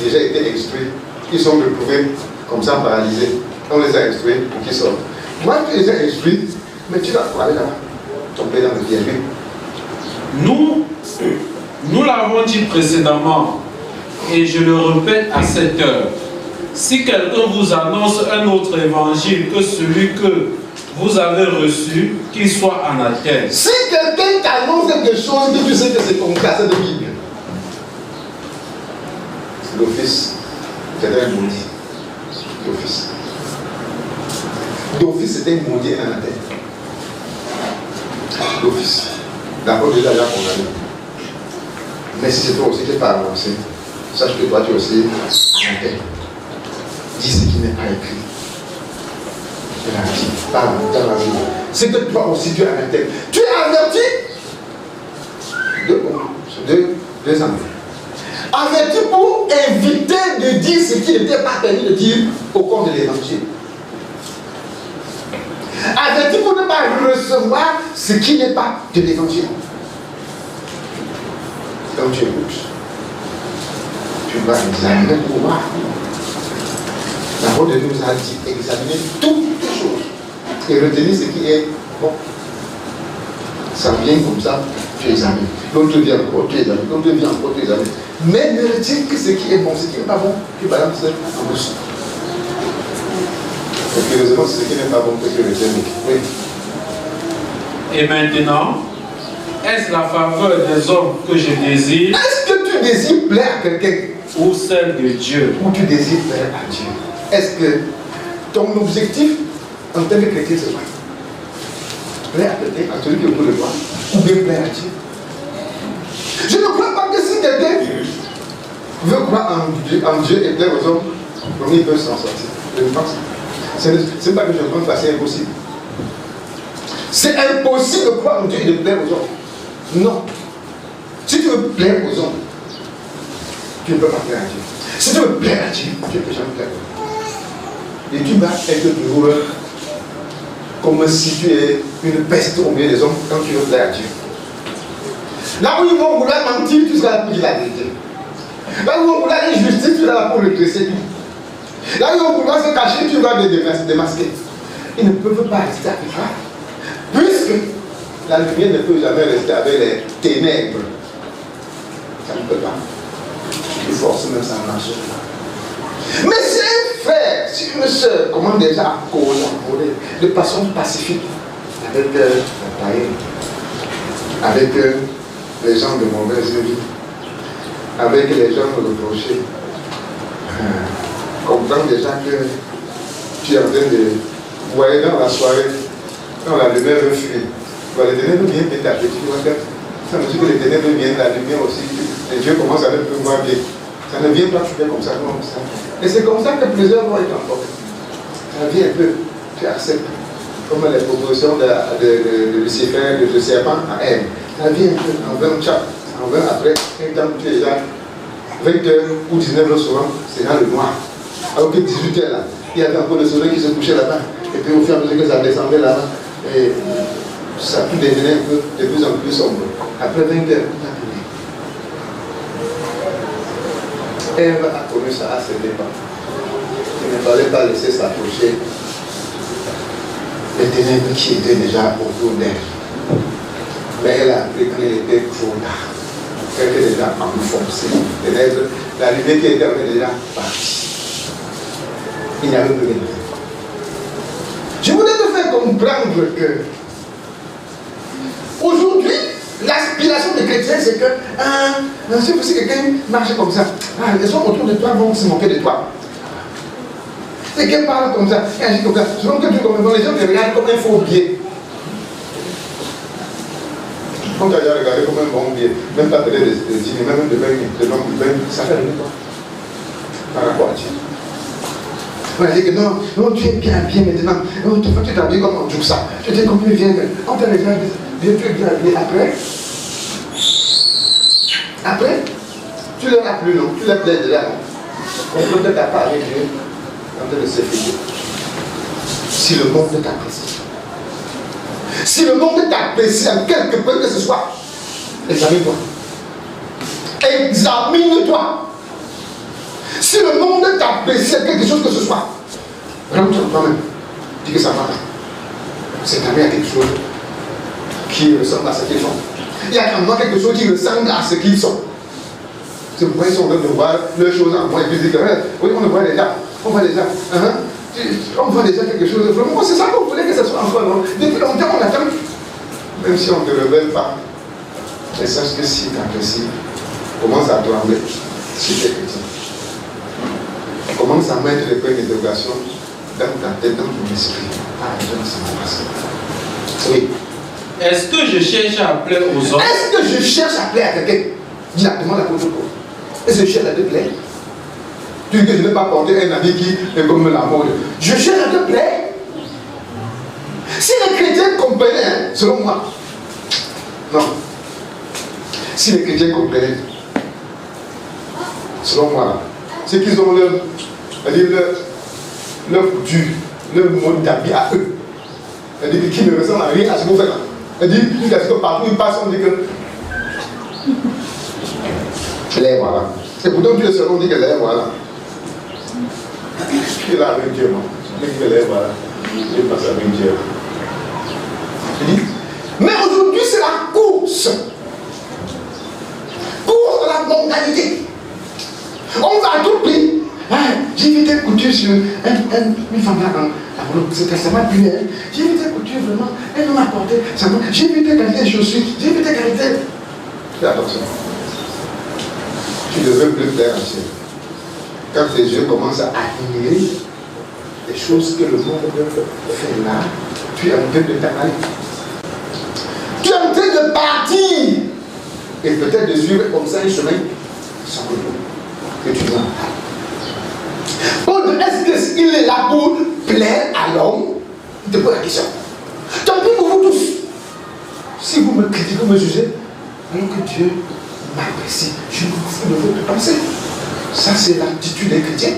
A: déjà été instruits, ils sont retrouvés comme ça paralysés. On les a instruits pour qu'ils sortent. Moi, tu les as instruits, mais tu vas aller là-bas, tomber dans le piège.
B: Nous l'avons dit précédemment, et je le répète à cette heure. Si quelqu'un vous annonce un autre évangile que celui que vous avez reçu, qu'il soit anathème.
A: Si quelqu'un t'annonce quelque chose que tu sais que c'est contraire, c'est de Bible. L'office, c'est un maudit. L'office. D'office, c'était un maudit anathème. L'office. D'abord, déjà, là, condamné. Mais si c'est toi aussi qui n'es pas avancé, sache que toi, tu es aussi anathème. Dis ce qui n'est pas écrit. Parle dans la vie. C'est que toi aussi tu es anathème. Tu es averti. Deux amis. Averti pour éviter de dire ce qui n'était pas permis de dire au cours de l'évangile. Averti pour ne pas recevoir ce qui n'est pas de l'évangile. Donc tu écoutes. Tu vas examiner pour voir. La parole de Dieu nous a dit examiner toutes les choses et retenir ce qui est bon. Ça vient comme ça, tu examines. L'autre vient encore, tu examines. L'autre vient encore, tu examines. Mais ne retiens que ce qui est bon, ce qui n'est pas bon, tu balances en dessous. Donc heureusement, c'est ce qui n'est pas bon que tu retiens. Oui.
B: Et maintenant, est-ce la faveur des hommes que je désire?
A: Est-ce que tu désires plaire à quelqu'un?
B: Ou celle de Dieu?
A: Ou tu désires plaire à Dieu? Est-ce que ton objectif en tant que chrétien, c'est quoi? Plaire à quelqu'un, à celui qui est autour de toi, ou bien plaire à Dieu? Je ne crois pas que si quelqu'un veut croire en Dieu et plaire aux hommes, donc il peut s'en sortir. Je ne pense pas. Ce n'est pas que je pense pas, c'est impossible. C'est impossible de croire en Dieu et de plaire aux hommes. Non. Si tu veux plaire aux hommes, tu ne peux pas plaire à Dieu. Si tu veux plaire à Dieu, tu ne peux jamais plaire aux hommes. Et tu vas être toujours comme si tu es une peste au milieu des hommes quand tu veux plaire à Dieu. Là où ils vont vouloir mentir, tu seras là pour dire la vérité. Là où ils vont vouloir injustice, tu seras là pour le dresser. Là où ils vont vouloir se cacher, tu vas les démasquer. Ils ne peuvent pas rester avec toi. Puisque la lumière ne peut jamais rester avec les ténèbres. Ça ne peut pas. Tu forces même ça marche. Mais si un frère, si une soeur commence déjà à collaborer de façon pacifique avec la païenne, avec les gens de mauvaise vie, avec les gens reprochés, comprends déjà que tu es en train de voir dans la soirée, quand la lumière veut fuir, les ténèbres viennent petit à petit, tu vois, ça veut dire que les ténèbres viennent, la lumière aussi, les yeux commencent à ne plus voir bien. Ça ne vient pas tout bien comme ça, non, ça. Et c'est comme ça que plusieurs vont être emportés. Ça vient un peu, tu acceptes. Comme les propositions de Lucifer, de serpent à Ève. Ça vient un peu, en 20 chapitres, en 20 après, un temps où tu es déjà 20h ou 19h souvent, c'est dans le noir. Alors que 18h là, il y avait encore le soleil qui se couchait là-bas. Et puis au fur et à mesure que ça descendait là-bas, et ça tout devenait un peu de plus en plus sombre. Après 20h, Ève a connu ça à ses dépens. Il ne fallait pas laisser s'approcher les ténèbres qui étaient déjà autour d'elle. Mais elle a appris qu'il était trop tard. Elle était déjà enfoncée. Ténèbres, la lumière qui était déjà partie. Il n'y avait plus rien. Je voulais te faire comprendre que aujourd'hui, l'aspiration des chrétiens, c'est que si quelqu'un marche comme ça, les gens autour de toi vont se moquer de toi. Quelqu'un parle comme ça, et agit comme ça. Souvent que tu comprends, les gens te regardent comme un faux biais. Quand tu as déjà regardé comme un bon pied, même pas peut-être de dîner, même de bain, ça fait de quoi par rapport à Dieu. On a dit que non, tu es bien maintenant. Non, tu t'habilles comme on joue ça. Tu t'es comme bien. On t'a déjà bien habillé. Après, tu leur as plus long, tu leur plais de là. On peut peut-être pas avec Dieu en train de se faire. Si le monde t'apprécie. Si le monde t'apprécie en quelque peu que ce soit, examine-toi. Examine-toi. Si le monde t'apprécie en quelque chose que ce soit, rentre en toi-même. Dis que ça va. C'est arrivé à quelque chose qui ressemble à ce qu'ils sont. Il y a en moi quelque chose qui ressemble à ce qu'ils sont. C'est pourquoi ils sont en train de voir leurs choses en moi et puis ils disent oui, on le voit déjà. On voit déjà. On voit déjà quelque chose. Vraiment, c'est ça qu'on voulait que ce soit en soi, non? Depuis longtemps, on attend. Même si on ne te révèle pas, mais sache que si tu apprécies, commence à trembler si tu es chrétien. Commence à mettre les points d'interrogation dans ta tête, dans ton esprit. Ah, je ne sais pas. Oui.
B: Est-ce que je cherche à plaire aux hommes?
A: Est-ce que je cherche à plaire à quelqu'un? Directement la contre. Est-ce que je cherche à te plaire? Tu dis que je ne vais pas porter un habit qui est comme la mode. Je cherche à te plaire. Si les chrétiens comprenaient, selon moi, non. Si les chrétiens comprenaient, selon moi, c'est qu'ils ont leur couture, leur mode d'habit à eux. C'est-à-dire qu'ils ne ressemblent à rien à ce que vous faites là. C'est-à-dire que partout ils passent, on dit que. Les voilà. C'est pourtant que le seul on dit que les voilà. Qui est là avec Dieu, non? Je dis que les voilà. Je passe avec Dieu. Je dis, mais aujourd'hui c'est la course. Course de la mondialité. On va à tout prix. J'ai vu tes coutures sur une femme là, ça m'a plu. J'ai vu tes coutures vraiment, elle m'a apporté. J'ai vu tes qualités de chaussures, j'ai vu tes qualités. Fais attention. Tu ne veux plus plaire à Dieu. Quand tes yeux commencent à admirer les choses que le monde fait là, tu es en train de t'en aller. Tu es en train de partir. Et peut-être de suivre comme ça un chemin sans retour. Que tu vois. Est-ce qu'il est là pour plaire à l'homme? Je te pose la question. Tant pis pour vous tous. Si vous me critiquez, vous me jugez, alors que Dieu m'apprécie, je m'en fous de votre pensée. Ça, c'est l'attitude des chrétiens.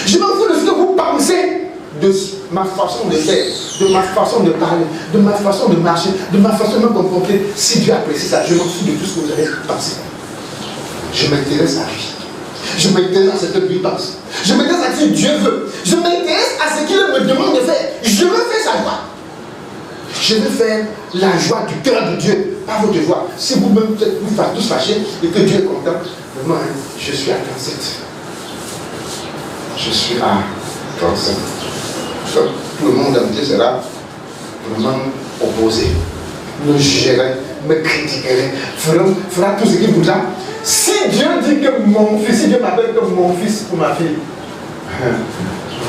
A: Je m'en fous de ce que vous pensez de ma façon de faire, de ma façon de parler, de ma façon de marcher, de ma façon de me comporter. Si Dieu apprécie ça, je m'en fous de tout ce que vous allez penser. Je m'intéresse à lui. Je m'intéresse à ce que lui pense. Je m'intéresse à ce que Dieu veut. Je m'intéresse à ce qu'il me demande de faire. Je veux faire sa joie. Je veux faire la joie du cœur de Dieu, pas votre joie. Si vous-même vous faites tous fâchés et que Dieu est content, vraiment, je suis à 37. Je suis à 37. Tout le monde entier sera vraiment opposé. Me jugerait, me critiquerait, fera tout ce qu'il voudra. Si Dieu dit que mon fils, si Dieu m'appelle comme mon fils ou ma fille,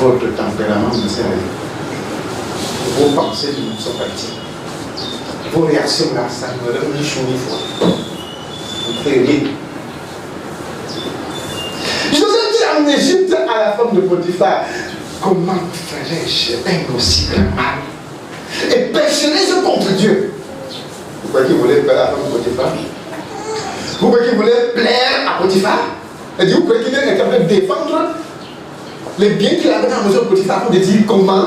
A: votre tempérament me sert à rien. Vos pensées ne sont pas utiles. Vos réactions là, ça ne me donne ni chaud ni froid. Vous faites rien. Joseph dit en Égypte à la femme de Potiphar, comment ferais-je un aussi grand mal? Et pécherais-je contre Dieu? Vous croyez qu'il voulait faire la femme de Potiphar? Vous croyez qu'il voulait plaire à Potiphar? Et vous croyez qu'il était capable de défendre les biens qu'il avait dans la maison de Potiphar pour dire comment?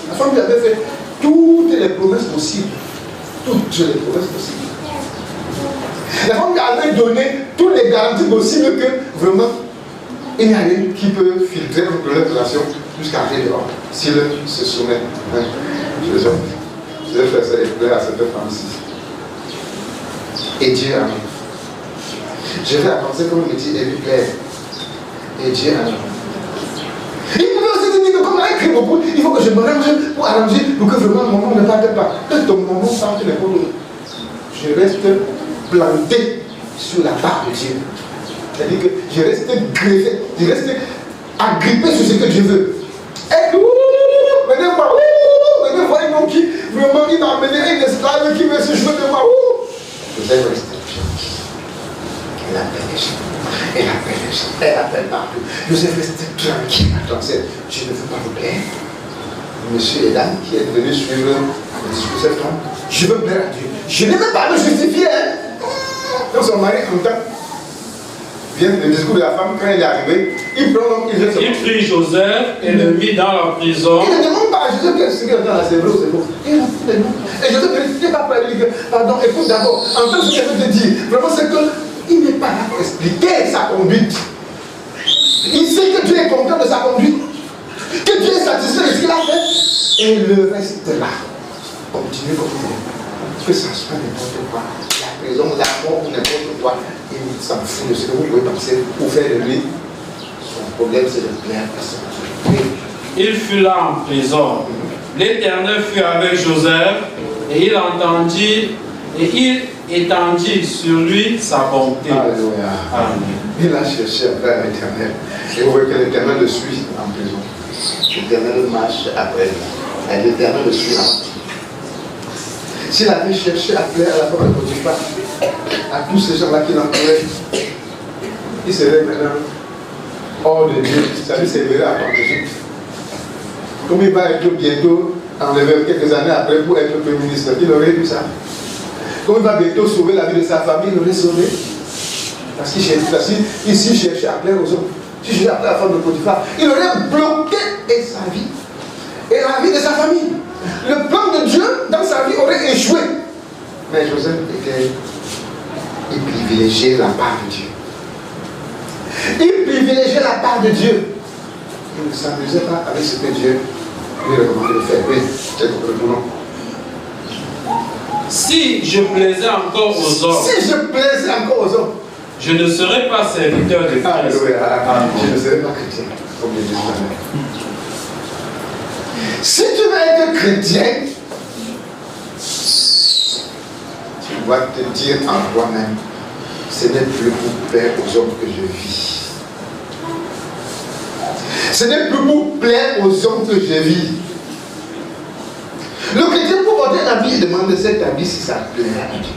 A: La femme lui avait fait toutes les promesses possibles. Toutes les promesses possibles. La femme lui avait donné toutes les garanties possibles que vraiment il n'y a rien qui peut filtrer entre leur relation jusqu'à arriver dehors. S'il se soumet. Je vais faire ça et plaire à cette femme-ci. Et Dieu a mis. Je vais avancer comme il dit et lui plaire. Et Dieu a mis. Il pouvait aussi dire que comme on a écrit beaucoup, il faut que je me range pour arranger pour que vraiment mon nom ne parte pas. Quand ton nom parte, je reste planté sur la barre de Dieu. C'est-à-dire que je reste greffé, je reste agrippé sur ce que Dieu veut. Et venez voir un homme qui vraiment il m'a amené un esclave qui veut se jouer de moi. Je Joseph restait tranquille. Elle appelle les gens. Elle appelle les gens. Elle appelle partout. Joseph restait tranquille. Attends, je ne veux pas vous plaire. Monsieur et dame qui est venu suivre le discours de cet homme, je veux plaire à Dieu. Je ne veux pas me justifier. Donc son mari entend. Vient le discours de la femme, quand il est arrivé, il prend l'homme,
B: il prit Joseph et le mit dans la prison.
A: Il ne demande pas à Joseph qu'est-ce qu'il y a dans la c'est vrai, c'est bon. Et Joseph ne dit pas pour lui dire, pardon, écoute d'abord, entends ce que je veux te dire. Vraiment, c'est qu'il n'est pas là pour expliquer sa conduite. Il sait que Dieu est content de sa conduite, que Dieu est satisfait de ce qu'il a fait. Et le reste là, continue comme il est. Que ça soit n'importe quoi, la prison, la mort ou n'importe quoi. Il s'en fout de ce que vous pouvez penser pour faire de lui. Son problème, c'est de plaire à son Dieu.
B: Il fut là en prison. L'Éternel fut avec Joseph et il étendit sur lui sa bonté.
A: Alléluia.
B: Amen.
A: Il a cherché après l'Éternel. Et vous voyez que l'Éternel le suit en prison. L'Éternel marche après lui. Et l'Éternel le suit en prison. S'il avait cherché à plaire à la femme de Potiphar, à tous ces gens-là qui l'entouraient, il serait maintenant hors de Dieu. Ça lui servirait à protéger. Comme il va être bientôt enlevé quelques années après pour être Premier ministre, il aurait eu ça. Comme il va bientôt sauver la vie de sa famille, il l'aurait sauvé. Parce qu'il cherchait à plaire aux hommes. S'il cherchait à plaire à la femme de Potiphar, il aurait bloqué sa vie et la vie de sa famille. Le plan de Dieu dans sa vie aurait échoué. Mais Joseph il privilégiait la part de Dieu. Il privilégiait la part de Dieu. Il ne s'amusait pas avec ce que Dieu lui recommandait de faire. Oui, c'est le nom.
B: Si je plaisais encore aux hommes, je ne serais pas serviteur de Christ.
A: Alléluia. Je ne serais pas chrétien, comme je disais tout à l'heure. Si tu veux être chrétien, tu dois te dire en toi-même, ce n'est plus pour plaire aux hommes que je vis. Ce n'est plus pour plaire aux hommes que je vis. Le chrétien, pour porter un habit, il demande cet habit si ça plaira à Dieu.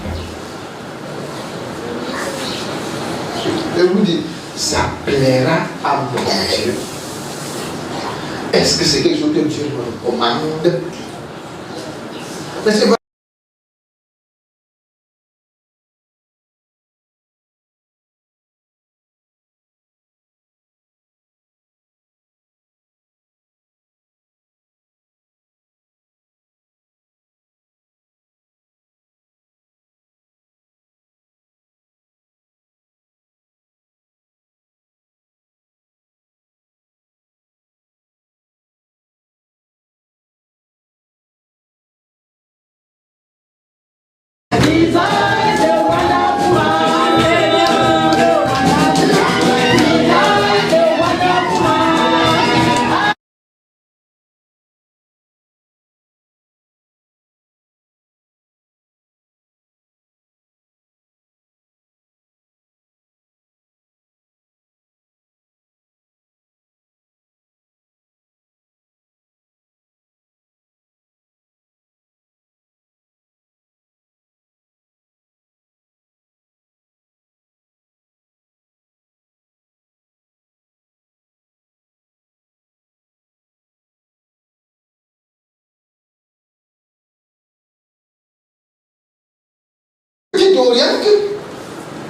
A: Je vous dis, ça plaira à mon Dieu. Est-ce que c'est quelque chose que Dieu me recommande? Mais c'est pas.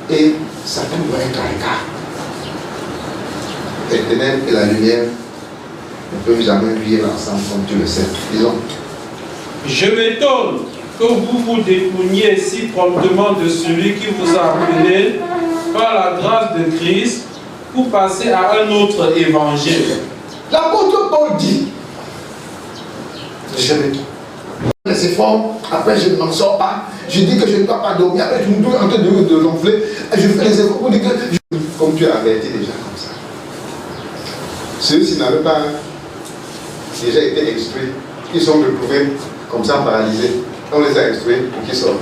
A: Et Satan doit être à l'écart. Les ténèbres et la lumière ne peuvent jamais vivre ensemble comme tu le sais. Disons.
B: Je m'étonne que vous vous détourniez si promptement de celui qui vous a appelé par la grâce de Christ pour passer à un autre évangile.
A: L'apôtre Paul dit, je m'étonne. Les efforts, après je ne m'en sors pas, je dis que je ne dois pas dormir, après je me trouve en train de l'enfler, et je fais les efforts pour dire que, comme tu as averti déjà comme ça. Ceux-ci n'avaient pas déjà été instruits, ils sont retrouvés comme ça paralysés, on les a instruits pour qu'ils sortent.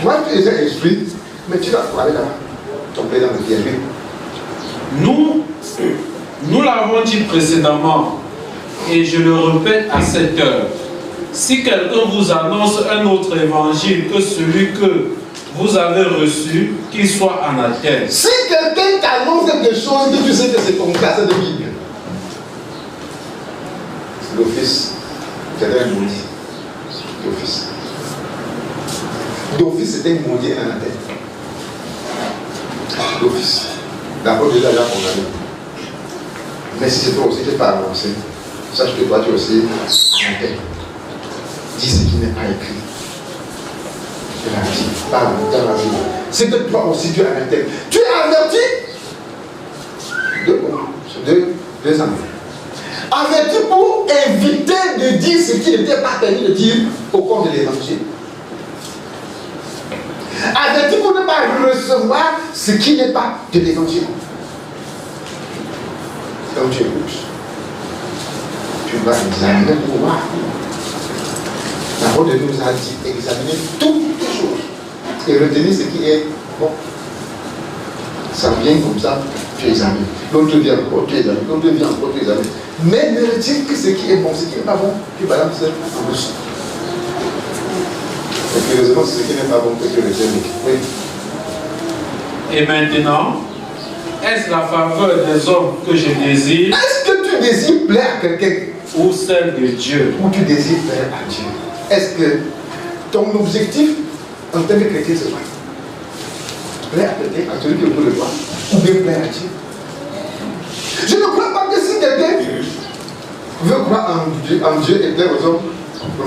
A: Moi tu les as instruits, mais tu vas aller là-bas, tomber dans le piège.
B: Nous l'avons dit précédemment, et je le répète à cette heure. Si quelqu'un vous annonce un autre évangile que celui que vous avez reçu, qu'il soit anathème.
A: Si quelqu'un t'annonce quelque chose que tu sais que c'est ton cas, c'est de Bible. C'est l'office. C'est un maudit. D'office. D'office, c'est un maudit anathème. D'office. D'abord, déjà, là, on a vu. Mais si c'est toi aussi qui n'es pas avancé, sache que toi, tu es aussi anathème. Dis ce qui n'est pas écrit. De la vie, pas dans la vie. C'est que toi aussi tu es anathème. Tu es averti. Deux amis. Averti pour éviter de dire ce qui n'était pas permis de dire au cours de l'évangile. Averti pour ne pas recevoir ce qui n'est pas de l'évangile. Quand tu écoutes, tu vas examiner pour voir. La parole de Dieu nous a dit examiner toutes les choses et retenir ce qui est bon. Ça vient comme ça, tu examines. L'autre vient encore, tu examines. L'autre vient encore, tu examines. Mais ne retiens que ce qui est bon, ce qui n'est pas bon, tu balances en dessous. Et curieusement, c'est ce qui n'est pas bon que tu retiens. Oui.
B: Et maintenant, est-ce la faveur des hommes que je désire?
A: Est-ce que tu désires plaire à quelqu'un?
B: Ou celle de Dieu?
A: Ou tu désires plaire à Dieu? Est-ce que ton objectif en tant que chrétien, c'est quoi? Plaire à quelqu'un, à celui qui est autour de toi, ou bien plaire à Dieu? Je ne crois pas que si quelqu'un veut croire en Dieu et plaire aux hommes,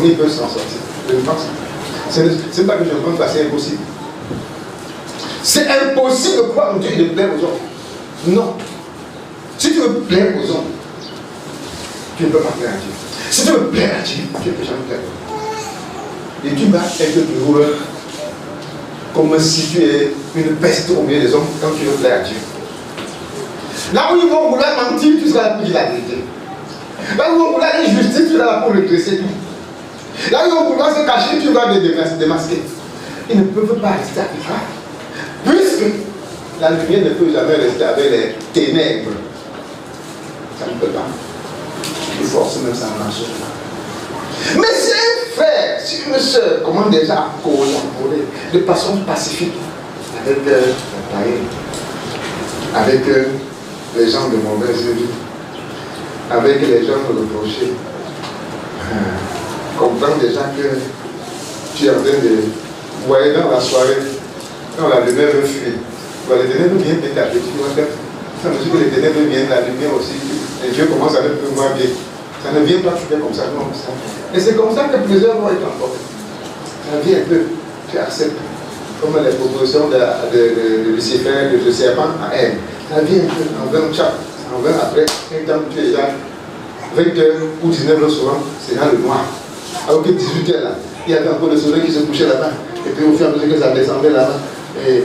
A: il peut s'en sortir. Je ne pense pas. Ce n'est pas que je ne pense pas, c'est impossible. C'est impossible de croire en Dieu et de plaire aux hommes. Non. Si tu veux plaire aux hommes, tu ne peux pas plaire à Dieu. Si tu veux plaire à Dieu, tu ne peux jamais plaire aux hommes. Et tu vas être toujours comme si tu es une peste au milieu des hommes quand tu veux plaire à Dieu. Là où ils vont vouloir mentir, tu seras là pour dire la vérité. Là où ils vont vouloir injustice, tu seras là pour le dresser tout. Là où ils vont vouloir se cacher, tu vas les démasquer. Ils ne peuvent pas rester avec toi. Puisque la lumière ne peut jamais rester avec les ténèbres. Ça ne peut pas. Il force même ça marche. Mais si un frère, si une soeur commence déjà à collaborer de façon pacifique avec les païens, avec les gens de mauvaise vie, avec les gens reprochés, comprends déjà que tu es en train de voir dans la soirée, quand la lumière veut fuir, les ténèbres viennent petit à petit, tu vois, ça me dit que les ténèbres viennent, la lumière aussi, et Dieu commence à le voir bien. Ça ne vient pas, tu fais comme ça, non, ça. Et c'est comme ça que plusieurs vont être emportés. Ça vient un peu, tu acceptes. Comme les propositions de Lucifer, de serpent à Ève. Ça vient un peu, en 20 chapitres, en 20 après, un temps tu es déjà 20h ou 19h souvent, c'est dans le noir. Alors que 18h là, il y avait encore le soleil qui se couchait là-bas. Et puis au fur et à mesure que ça descendait là-bas, et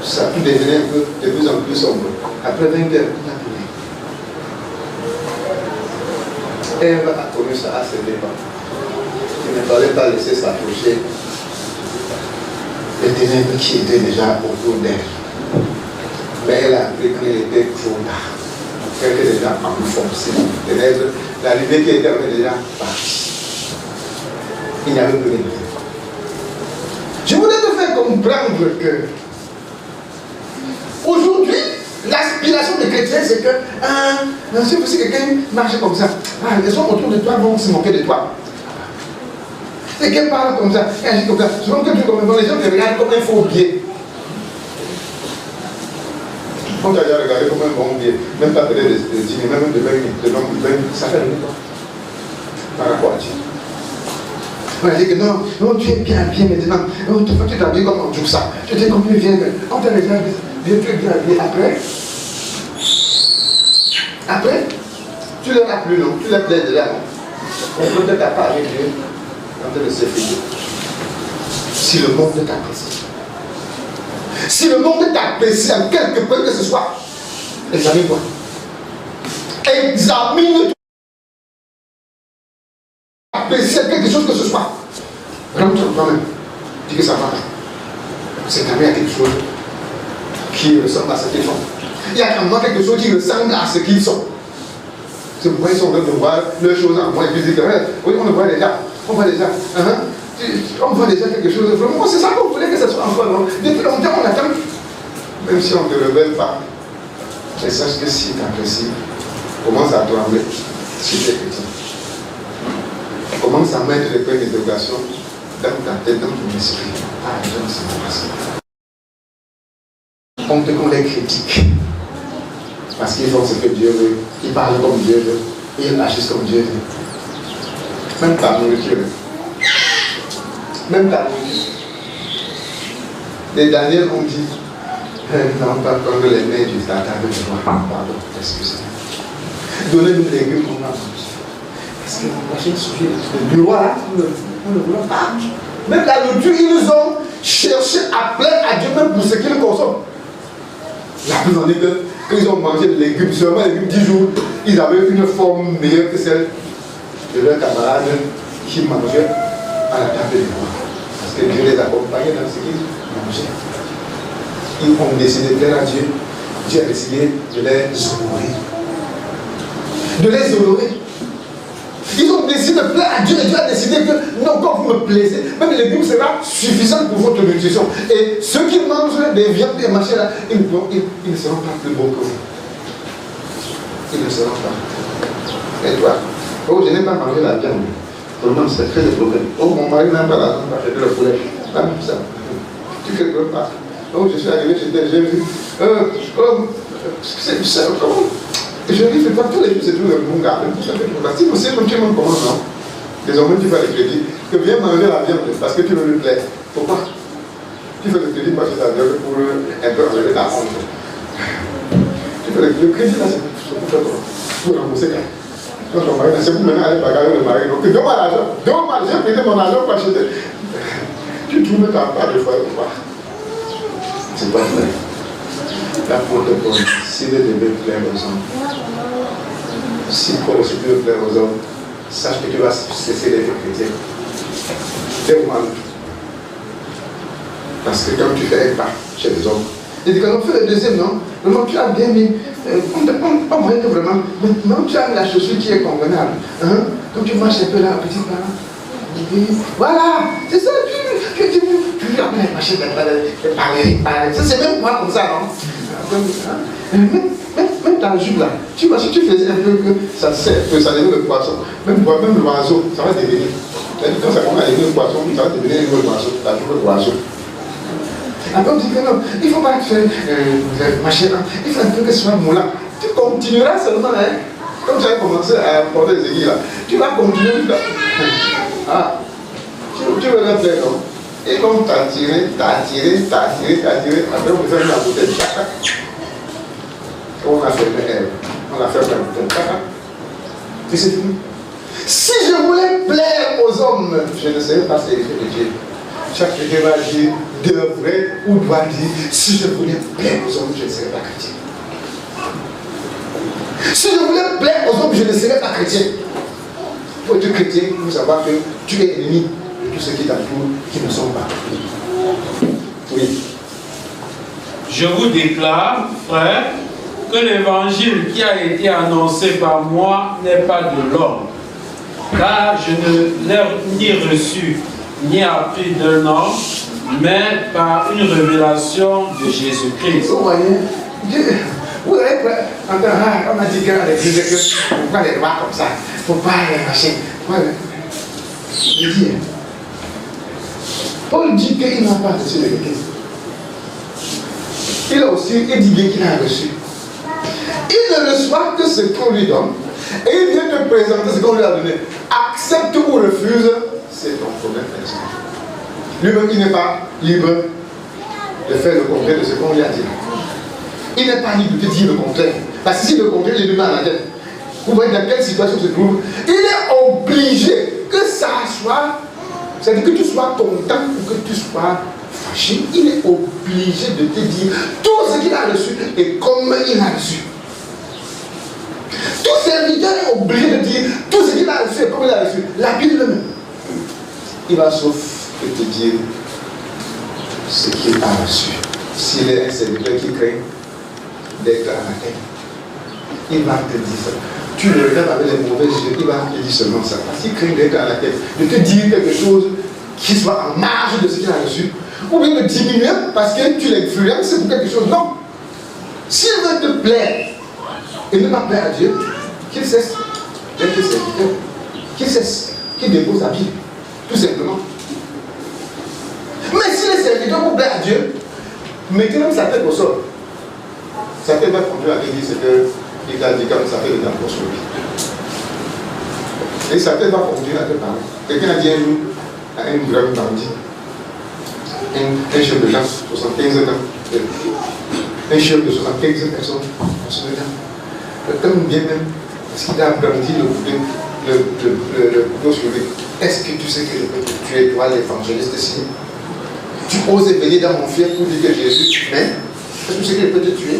A: ça tout devenait un peu de plus en plus sombre. Après 20h, Ève a connu ça à ses dépens. Il ne fallait pas laisser s'approcher les ténèbres qui étaient déjà autour d'elle. Mais elle a appris qu'il était trop tard. Qu'elle était déjà enfoncée. La lumière qui était déjà partie. Il n'y avait plus rien. Je voulais te faire comprendre que aujourd'hui, l'aspiration des chrétiens, c'est que si quelqu'un marche comme ça, les gens autour de toi vont se moquer de toi. C'est quelqu'un parle comme ça, et agit comme ça. Souvent que tu comprends, les gens te regardent comme un faux biais. On t'a déjà regardé comme un bon biais, même pas peut-être de 10 minutes, même de 20 minutes, ça fait le temps. Par rapport à Dieu. On a dit que non, tu es bien maintenant. Non, tu t'habilles comme on joue ça. Tu es comme une vieille. On t'a déjà dit, tu es bien habillé. Après, tu ne l'as plus, non. Tu l'as peut-être déjà, non. On peut être pas avec Dieu en train de se faire. Si le monde t'apprécie. Si le monde t'apprécie en quelque point que ce soit, examine-toi. Examine-toi. Apprécier quelque chose que ce soit. Rentre toi-même. Dis que ça va. C'est quand même quelque chose qui ressemble à ce qu'ils font. Il y a quand même quelque chose qui ressemble à ce qu'ils sont. C'est pourquoi ils sont en train de voir leurs choses en moi et puis ils disent que oui, on le voit déjà. On voit déjà. On voit déjà quelque chose. Vraiment, c'est ça qu'on voulait que ce soit enfant, non? Depuis longtemps, on attend. Même si on ne te révèle pas, mais sache que si tu apprécies, commence à trembler si tu es chrétien. Commence à mettre les points d'interrogation dans ta tête, dans ton esprit. Ah, je ne sais pas. On les critique. Parce qu'ils font ce que Dieu veut. Ils parlent comme Dieu veut. Ils agissent comme Dieu veut. Même ta nourriture. Même ta nourriture. Les Daniel ont dit, non, pas prendre les mains du tata de moi. Pardon, excusez-moi. Donnez-nous les légumes qu'on a. Parce que la machine suffit de roi là, on ne voulait pas. Même la nourriture, ils ont cherché à plaire à Dieu même pour ce qu'ils consomment. La plus en est que quand ils ont mangé des légumes, seulement les légumes 10 jours, ils avaient une forme meilleure que celle de leurs camarades qui mangeaient à la table des rois. Parce que Dieu les accompagnait dans ce qu'ils mangeaient. Ils ont décidé de plaire à Dieu. Dieu a décidé de les honorer. De les honorer. Ils ont décidé de plaire à Dieu et Dieu a décidé que non, quand vous me plaisez, même les légumes sera suffisant pour votre nutrition. Et ceux qui mangent des viandes et machins là, ils ne seront pas plus beaux que vous. Ils ne seront pas. Et toi, oh, je n'ai pas mangé la viande. Vraiment, c'est très développé. Oh, mon mari n'a pas la viande, pas fait de le poulet. Pas même ça. Tu ne quelque pas. Oh, je suis arrivé chez tel, j'ai vu. C'est comment? Je dis, c'est pas tous les jours, c'est toujours le bon gars. Si vous savez, tu me commandes, non? Désormais, tu fais le crédit que viens manger la viande parce que tu veux lui plaire. Pourquoi? Tu fais le crédit pour acheter la viande pour un peu enlever ta honte. Tu fais le crédit là, c'est pour faire quoi? Pour rembourser quand? Quand ton mari, c'est pour maintenant aller bagarrer le mari. Donc, donne-moi l'argent. Donne-moi, j'ai payé mon argent pour acheter. Tu trouves ta part de foyer ou pas? C'est pas vrai. Là, pour te prendre, s'il devait plaire aux hommes, si Paul aussi veut plaire aux hommes, sache que tu vas cesser d'être chrétien. C'est mal. Parce que quand tu fais un pas chez les hommes, il dit qu'on fait le deuxième, non? Vraiment, tu as bien mis, pas moyen que vraiment, maintenant tu as la chaussure qui est convenable. Hein? Donc tu marches un peu là, petit pas. Voilà, c'est ça, tu as bien marché, parler. C'est même moi comme ça, non? Même dans le jupe là, tu vois, si tu faisais un peu que ça devient le poisson, même l'oiseau, ça va devenir. Quand ça commence à devenir le poisson, ça va devenir le oiseau, ça va devenir l'oiseau. Après on dit que non, il ne faut pas faire machin, il faut un peu que ce soit moulant. Tu continueras seulement, hein, comme tu as commencé à porter les aiguilles là, tu vas continuer. Ah, tu veux le faire, non? Et comme t'attirer, après on peut faire la bouteille. On a fermé elle. On a fermé la bouteille. Et c'est fini. Si je voulais plaire aux hommes, je ne serais pas servir de Dieu. Chaque chrétien va dire, devrait ou doit dire, si je voulais plaire aux hommes, je ne serais pas chrétien. Si je voulais plaire aux hommes, je ne serais pas chrétien. Il faut être chrétien pour savoir que tu es ennemi de tous ceux qui t'entourent, qui ne sont pas. Oui.
B: Je vous déclare, frère, que l'évangile qui a été annoncé par moi n'est pas de l'homme. Car je ne l'ai ni reçu, ni appris d'un homme, mais par une révélation de Jésus-Christ.
A: Vous voyez, vous avez on a dit qu'il ne faut pas les voir comme ça, il ne faut pas les lâcher. Je dis, Paul dit qu'il n'a pas reçu le Christ. Il a aussi dit bien qu'il a reçu. Il ne reçoit que ce qu'on lui donne et il vient te présenter ce qu'on lui a donné. Accepte ou refuse, c'est ton problème personnel. Lui-même, il n'est pas libre de faire le contraire de ce qu'on lui a dit. Il n'est pas libre de te dire le contraire. Parce que si le contraire, il est lui dans la tête. Vous voyez dans quelle situation il se trouve. Il est obligé que ça soit, c'est-à-dire que tu sois content ou que tu sois fâché, il est obligé de te dire tout ce qu'il a reçu et comment il a reçu. Tout serviteur est obligé de dire tout ce qu'il a reçu et comment il a reçu. La Bible même. Il va sauf que te dire ce qu'il a reçu. S'il est un serviteur qui craint d'être à la tête, il va te dire ça. Tu le regardes avec les mauvais yeux, il va te dire seulement ça. Parce qu'il craint d'être à la tête, de te dire quelque chose qu'il soit en marge de ce qu'il a reçu, ou bien de diminuer parce que tu l'influences pour quelque chose. Non. S'il veut te plaire et ne pas plaire à Dieu, qu'il cesse d'être serviteur, qu'il cesse, qu'il dépose sa vie, tout simplement. Mais s'il est serviteur pour plaire à Dieu, mettez même sa tête au sol. Sa tête va conduire à dire ce qu'il a dit comme sa tête est encore sur lui. Et sa tête va conduire à te parler. Quelqu'un a dit un jour à un grand bandit, un chef de gens, 75 ans, un chef de 75 personnes, on se regarde. Comme bien même, parce qu'il a brandi le couteau sur lui. Est-ce que tu sais que je peux te tuer, toi, l'évangéliste ici? Tu oses venir dans mon fief pour dire que Jésus, mais est-ce que tu sais que je peux te tuer?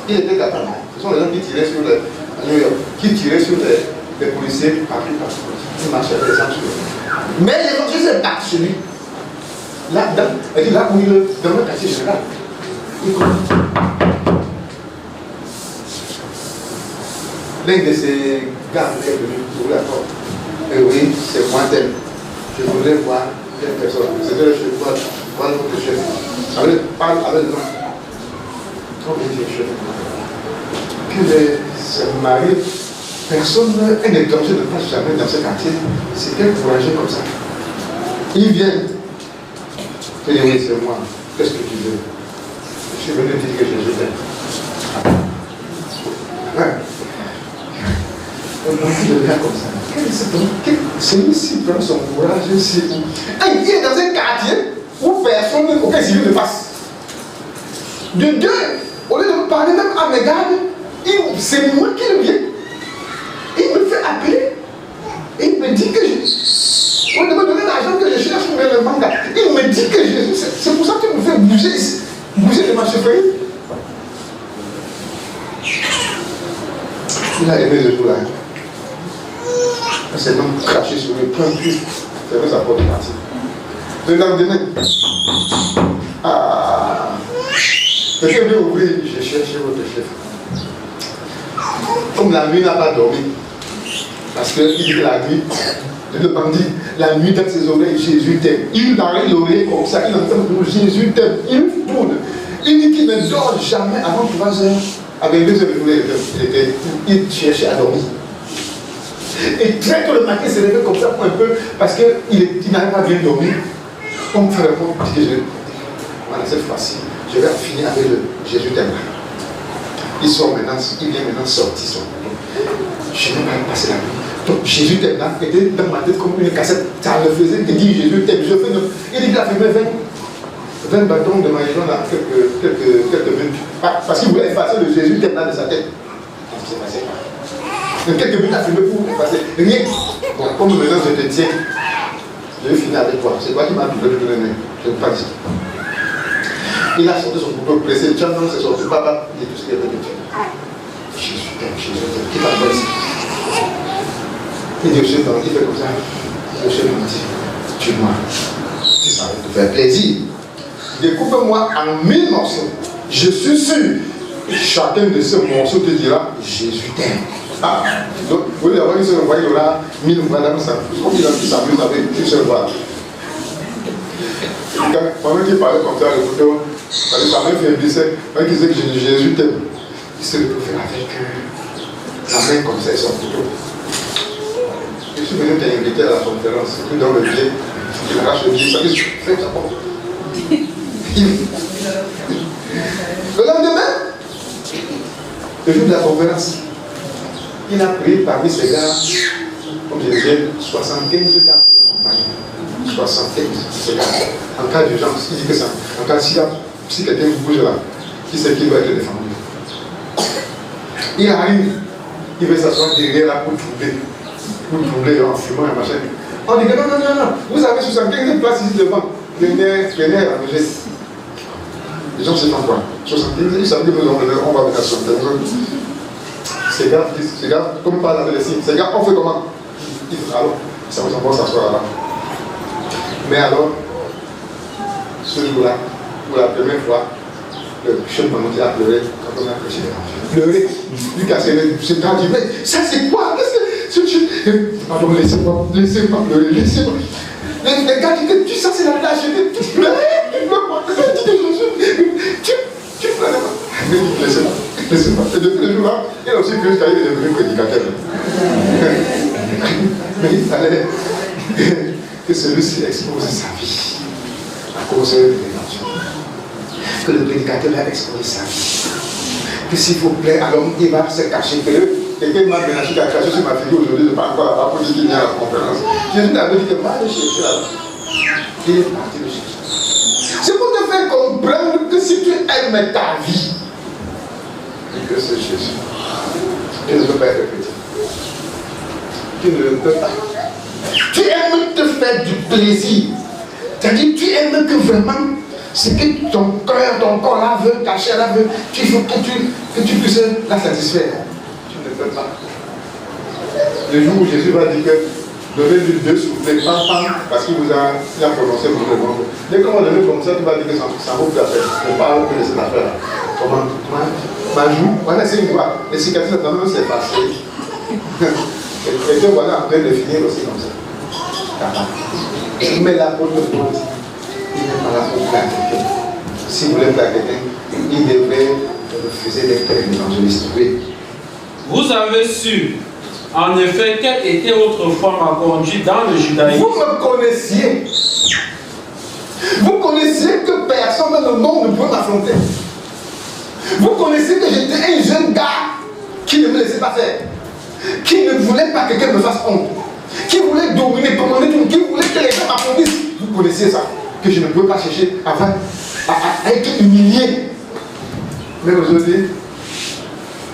A: Il était capable. Ce sont les gens qui tiraient sur les, à New York, qui tiraient sur les policiers partout. Ils marchaient avec les armes sur eux. Mais l'évangéliste est parti sur lui. Là où il est, dans le quartier général. L'un de ces gars est venu pour la porte. Et oui, c'est moi tel. Je voudrais voir telle personne. C'était le chef. Voilà notre chef. Parle avec le nom. Combien de chef? Que ça m'arrive. Personne, un étranger ne passe jamais dans ce quartier. C'est quel courageux comme ça. Il vient. Il dit oui, c'est moi. Qu'est-ce que tu veux? Je suis venu dire que Jésus t'aime. Ouais. On devient comme ça. Celui-ci prend son courage ici. Il est dans un quartier où personne, aucun civil ne passe. De deux, au lieu de me parler même à mes gardes, c'est moi qui le viens. Il me fait appeler. Il me dit que je. On me donner l'argent que je cherche pour le manga. Il me dit que Jésus, c'est pour ça qu'il me fait bouger ici. Bouger de ma chefferie. Il a aimé le jour-là. C'est donc craché sur le point de vue. C'est vrai, sa porte est partie. Le lendemain. Quelqu'un veut ouvrir, j'ai cherché votre chef. Comme la nuit n'a pas dormi. Parce qu'il dit que la nuit, le bandit, la nuit dans ses oreilles, Jésus t'aime. Il arrête l'oreille comme ça, il entend toujours Jésus t'aime. Il tourne. Il dit qu'il ne dort jamais avant 3 heures. Avec 2 heures de journée, il cherchait à dormir. Et très tôt le matin, il s'est levé comme ça pour un peu, parce qu'il n'avait pas bien dormi. Comme frère, dit Jésus, voilà, cette fois-ci, je vais en finir avec le Jésus t'aime. Il sort maintenant, il vient maintenant sortir son. Je n'ai pas passé la nuit. Donc Jésus t'aime là, était dans ma tête comme une cassette. Ça le faisait, il dit Jésus t'aime. Je fais il dit qu'il a fait 20 bâtons de marijuana dans quelques minutes. Parce qu'il voulait effacer le Jésus t'aime là de sa tête. Ça ne s'est passé pas. Donc quelques minutes à filmer pour effacer. Rien. Bon, comme maintenant je te tiens, je vais finir avec toi. C'est quoi qui m'a trouvé de donner? Je ne sais pas dit. Il a sorti son couteau pressé, le champion s'est sorti, papa, il dit tout ce qu'il avait de dire. Jésus t'aime, qui t'envoie ici? Il dit, il fait comme ça. Le chef me dit, tue-moi. Si ça va te faire plaisir, découpe-moi en 1000 morceaux. Je suis sûr que chacun de ces morceaux te dira, Jésus t'aime. Donc, vous voulez avoir une seule voix, il y aura 1000 madames, ça. Comme il a dit, ça s'amuse avec une seule voix. Pendant qu'il parlait comme ça, le couteau, sa main faiblissait, quand il disait que Jésus t'aime, il se retrouvait avec la main comme ça et son couteau. Je suis venu t'inviter à la conférence, tout dans le pied, il arrache le pied, ça dit, fais ça porte. Le lendemain, le jour de la conférence, il a pris parmi ces gars, comme je disais, 75 gars pour l'accompagner. 75 gars. En cas d'urgence, il dit que ça. En cas si quelqu'un bouge là, qui sait qu'il doit être défendu. Il arrive, il veut s'asseoir derrière là pour troubler en fumant un machin. On dit que non, vous avez 75 places ici devant. Venez arranger. Les gens se font quoi? 75, ils savent que on va venir à 75. Ces gars, comme on parle avec les signes, ces gars, on fait comment? Ils disent alors, ça vous emporte s'asseoir là. Mais alors, ce jour-là, pour la première fois, le chef Mamoudi a pleuré quand on a prêché l'évangile. Pleurer, lui casser les c'est pas dit, mais ça c'est quoi? Qu'est-ce que pardon, laissez-moi pleurer, laissez-moi. les gars disent que tu sens c'est la lâcheté, tu pleures, tu pleures. Laissez-moi. Et depuis le jour-là, il a aussi cru qu'il allait devenir prédicateur. Mais il fallait que celui-ci expose sa vie à cause de l'évangile. Que le prédicateur a exposé sa vie. Que s'il faut plaire à l'homme, il va se cacher. Que quelqu'un m'a menacé qui a caché sur ma figure aujourd'hui, je ne parle pas pour dire qu'il vient à la conférence. Jésus avait dit que va le chercher là-bas. Il est parti le chercher. C'est pour te faire comprendre que si tu aimes ta vie, et que c'est Jésus, tu ne peux pas être chrétien. Tu ne le peux pas. Tu aimes te faire du plaisir. C'est-à-dire, tu aimes que vraiment, ce que ton cœur, ton corps là veut, ta chair là veut, il faut que tu puisses la satisfaire. Tu ne peux pas. Le jour où Jésus va dire que donnez-lui 2 soufflets, parce qu'il vous a prononcé pour le monde. Dès qu'on va donner comme ça, tu vas dire que ça vaut plus la peine. Je ne parle que de cette affaire. Comment ma joue, voilà, c'est une voix. Les cicatrices, quand même, c'est passé. Et que voilà, en train de finir aussi comme ça. Mais l'apôtre Paul dit, il n'est pas là pour plaire à quelqu'un. Si vous voulez plaire à quelqu'un, il devrait refuser d'être un évangéliste. Oui.
B: Vous avez su, en effet, quelle était autrefois ma conduite dans le judaïsme.
A: Vous me connaissiez. Vous connaissiez que personne dans le monde ne peut m'affronter. Vous connaissez que j'étais un jeune gars qui ne me laissait pas faire. Qui ne voulait pas que quelqu'un me fasse honte. Qui voulait dominer, commander tout, qui voulait que les gens m'applaudissent. Vous connaissez ça. Que je ne pouvais pas chercher à être humilié. Mais aujourd'hui,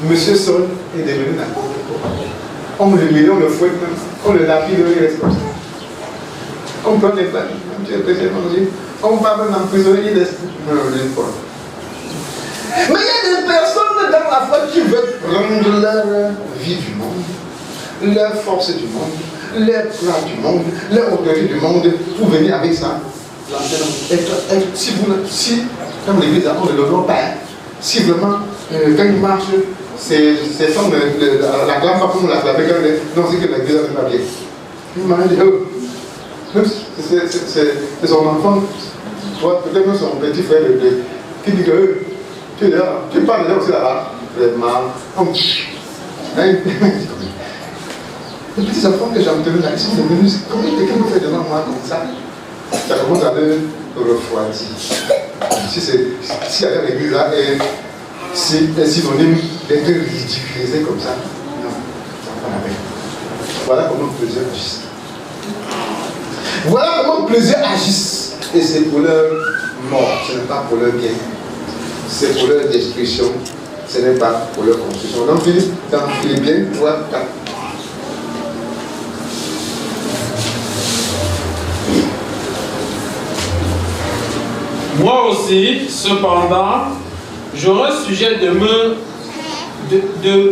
A: Monsieur Sol est devenu n'importe quoi. On le humilie, on le fouette, on le lapide, il reste comme ça. On prend des plaques, on parle même emprisonné, il reste. Mais il y a des personnes dans la foi qui veulent prendre leur vie du monde, leur force du monde, leur gloire du monde, leur autorité du monde pour venir avec ça. Si, comme l'église, on ne le voit pas, si vraiment, quand il marche, c'est sans la clame, pas pour nous la clamer, non, c'est que l'église n'est pas bien. Il m'a dit, c'est son enfant, peut-être même son petit frère, qui dit que tu parles déjà aussi là-bas, vraiment. Les petits enfants que j'ai entendus là, ils sont devenus, comment quelqu'un peut faire devant moi comme ça? Ça commence à me refroidir. Si aller à l'église là est synonyme d'être ridiculisé comme ça, non, ça va pas la peine. Voilà comment plusieurs agissent. Voilà comment plusieurs agissent. Et c'est pour leur mort, ce n'est pas pour leur bien. C'est pour leur destruction, ce n'est pas pour leur construction. Dans Philippiens 3, 4.
B: Moi aussi, cependant, j'aurais sujet de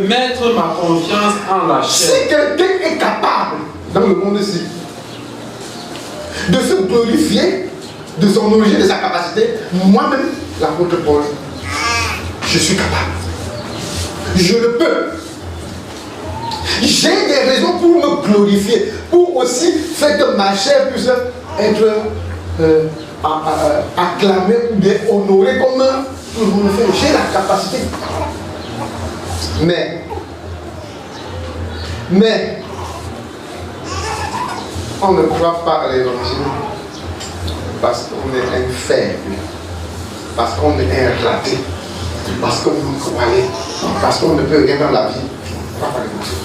B: mettre ma confiance en la chair.
A: Si quelqu'un est capable, dans le monde ici, de se glorifier de son origine, de sa capacité, moi-même, l'apôtre Paul, je suis capable. Je le peux. J'ai des raisons pour me glorifier, pour aussi faire que ma chair puisse être acclamée ou bien honorée comme tout le monde le fait. J'ai la capacité. Mais, on ne croit pas à l'évangile parce qu'on est un faible, parce qu'on est un raté, parce qu'on ne croit pas, parce qu'on ne peut rien dans la vie. On ne croit pas à l'évangile.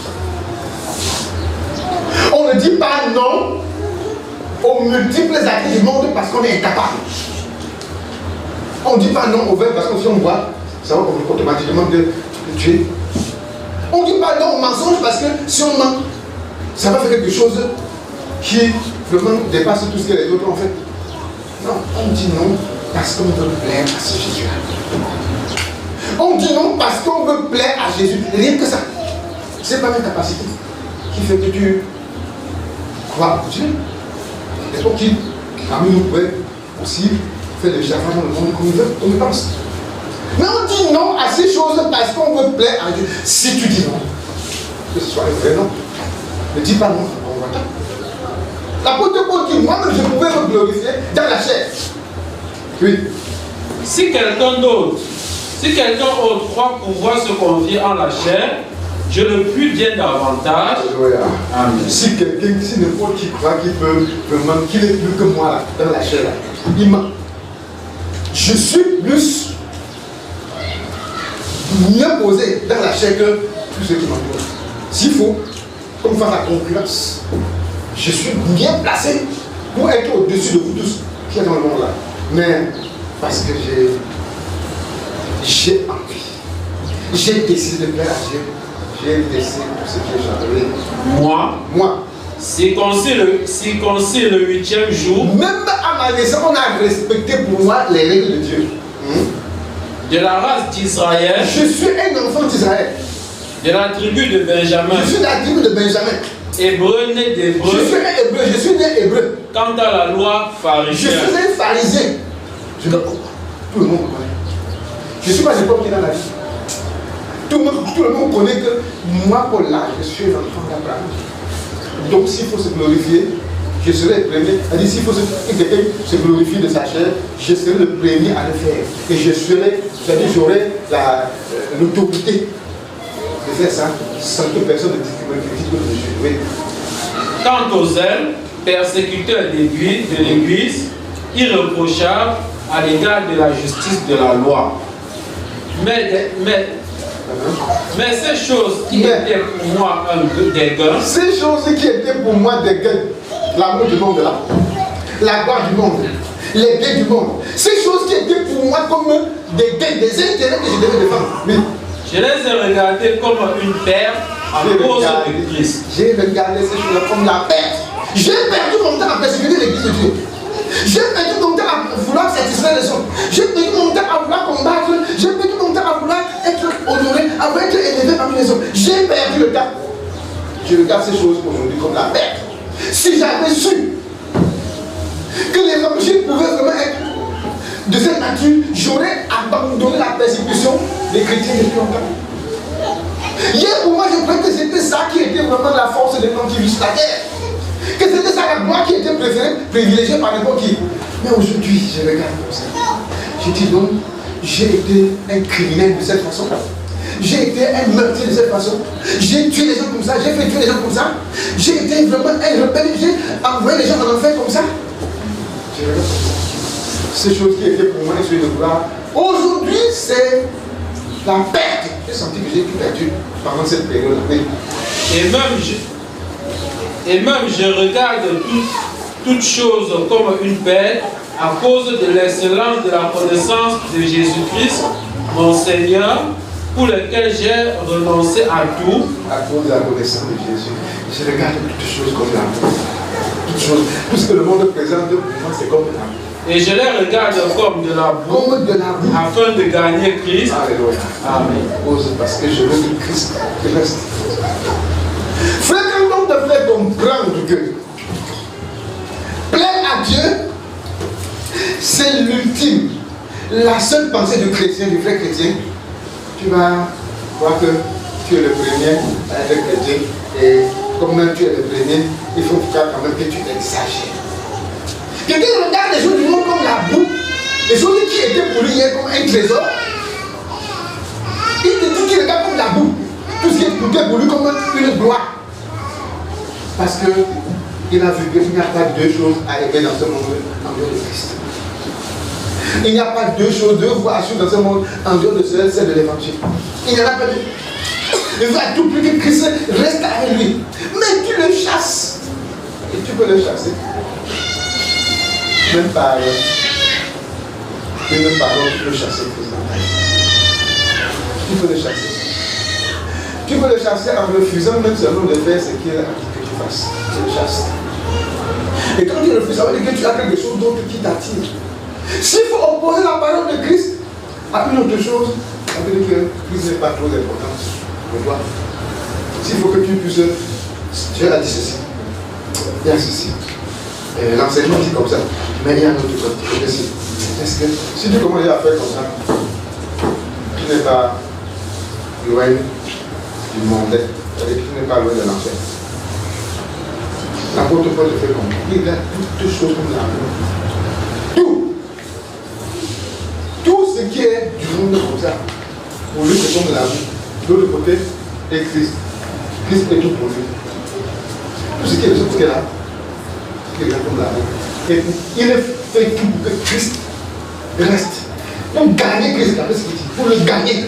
A: On ne dit pas non aux multiples acquis du monde parce qu'on est incapable. On ne dit pas non au verbe parce que si on boit, ça va automatiquement de tuer. On ne dit pas non au mensonge parce que si on ment, ça va faire quelque chose qui vraiment dépasse tout ce que les autres ont fait. Non, on dit non parce qu'on veut plaire à ce Jésus-là. On dit non parce qu'on veut plaire à Jésus. Rien que ça. Ce n'est pas une capacité qui fait que tu crois en Dieu. Et donc qui, parmi nous, pouvait aussi faire des chaffages dans le monde comme il veut, comme il pense. Mais on dit non à ces choses parce qu'on veut plaire à Dieu. Si tu dis non, que ce soit un vrai non. Ne dis pas non, on va t'en. L'apôtre Paul dit, moi-même je pouvais me glorifier dans la chair. Oui.
B: Si quelqu'un d'autre croit pouvoir se confier en la chair, je le puis bien davantage.
A: Amen. Si quelqu'un, si n'importe qui croit qu'il peut vraiment, qu'il est plus que moi là, dans la chair, il m'a. Je suis plus mieux posé dans la chair que tous ceux qui m'entourent. S'il faut, comme face à la concurrence, je suis bien placé pour être au-dessus de vous tous qui êtes dans le monde là. Mais parce que j'ai envie, j'ai décidé de plaire à Dieu, j'ai décidé pour ce que j'ai envie. Moi,
B: circoncis le 8e jour.
A: Même à ma naissance, on a respecté pour moi les règles de Dieu.
B: De la race d'Israël.
A: Je suis un enfant d'Israël.
B: De la tribu de Benjamin.
A: Je suis de la tribu de Benjamin.
B: Hébreu né d'hébreu.
A: Je suis un hébreu, je suis né hébreu.
B: Quant à la loi pharisienne.
A: Je suis un pharisien. Je me comprends. Tout le monde connaît. Je ne suis pas n'importe qui dans la vie. Tout le monde connaît que moi, Paul, là, je suis un enfant d'Abraham. Donc, s'il faut se glorifier, je serai le premier. C'est-à-dire, s'il faut que quelqu'un se glorifie de sa chair, je serai le premier à le faire. Et j'aurai l'autorité de faire ça sans que personne ne me critique que je suis. Oui.
B: Quant aux zèles, persécuteurs de l'Église, irréprochables à l'égard de la justice de la loi. Mais ces choses qui étaient pour moi des gains.
A: Ces choses qui étaient pour moi des gains, l'amour du monde là, la gloire du monde, les biens du monde, ces choses qui étaient pour moi comme des gains, des intérêts que je devais défendre. Oui.
B: Je les ai regardés comme une perte à cause de Christ.
A: J'ai regardé ces choses-là comme la perte. J'ai perdu mon temps à persécuter l'église de Dieu. J'ai perdu mon temps à vouloir satisfaire les hommes. J'ai perdu mon temps à vouloir combattre. J'ai perdu mon temps à vouloir être honoré, à vouloir être élevé parmi les hommes. J'ai perdu le temps. Je regarde ces choses aujourd'hui comme la perte. Si j'avais su que l'évangile pouvait vraiment être de cette nature, j'aurais abandonné la persécution des chrétiens depuis longtemps. Hier, pour moi, je croyais que c'était ça qui était vraiment la force de l'antiviste, la guerre. Que c'était ça, moi qui était privilégié par n'importe qui. Mais aujourd'hui, je regarde comme ça. Je dis donc, j'ai été un criminel de cette façon. J'ai été un meurtrier de cette façon. J'ai tué les gens comme ça. J'ai fait tuer les gens comme ça. J'ai été vraiment un rebelle. J'ai envoyé les gens en enfer comme ça. Je regarde comme ça. Ces choses qui étaient pour moi et celui de gloire. Aujourd'hui, c'est la perte. J'ai senti que j'ai tout perdu pendant cette période.
B: Et même je regarde toutes choses comme une perte à cause de l'excellence de la connaissance de Jésus-Christ, mon Seigneur, pour lequel j'ai renoncé à tout.
A: À cause de la connaissance de Jésus, je regarde toutes choses comme l'amour. Toutes choses. Tout ce que le monde présente pour moi, c'est comme l'amour.
B: Et je les regarde comme de la boue, afin de gagner Christ.
A: Alléluia. Amen. Parce que je veux que Christ reste. Frère, quand on te fait comprendre que plaire à Dieu, c'est l'ultime, la seule pensée du chrétien, du vrai chrétien, tu vas voir que tu es le premier à être chrétien. Et comme même tu es le premier, il faut quand même que tu exagères. Quelqu'un regarde les choses du monde comme la boue, les choses qui étaient pour lui hier comme un trésor. Il te dit qu'il regarde comme la boue, tout ce qui était pour lui comme une gloire. Parce qu'il a vu qu'il n'y a pas deux choses à aimer dans ce monde en dehors de Christ. Il n'y a pas deux choses, deux voies à suivre dans ce monde en dehors de celle de l'évangile. Il n'y en a pas deux. Il veut à tout prix que Christ reste avec lui. Mais tu le chasses. Et tu peux le chasser. Même par une parole, tu peux chasser Christ dans ta vie. Tu peux le chasser. Tu peux le chasser en refusant même seulement de faire ce qu'il a dit que tu fasses. Tu le chasses. Et quand tu refuses, ça veut dire que tu as quelque chose d'autre qui t'attire. S'il faut opposer la parole de Christ à une autre chose, ça veut dire que Christ n'est pas trop important pour toi. S'il faut que tu puisses, Dieu a dit ceci, il y a ceci. L'enseignement dit comme ça, mais il y a un autre côté. Est-ce que si tu commences à faire comme ça, tu n'es pas loin du monde, c'est-à-dire que tu n'es pas loin de l'enfer. L'apôtre Paul le fait comprendre. Il a toutes choses comme l'amour. Tout. Tout ce qui est du monde comme ça, pour lui, c'est comme l'amour. De l'autre côté, est Christ. Christ est tout pour lui. Tout ce qui est de ce côté-là, il est comme l'amour. Et il a fait tout pour que Christ reste. Pour gagner Christ, pour le gagner.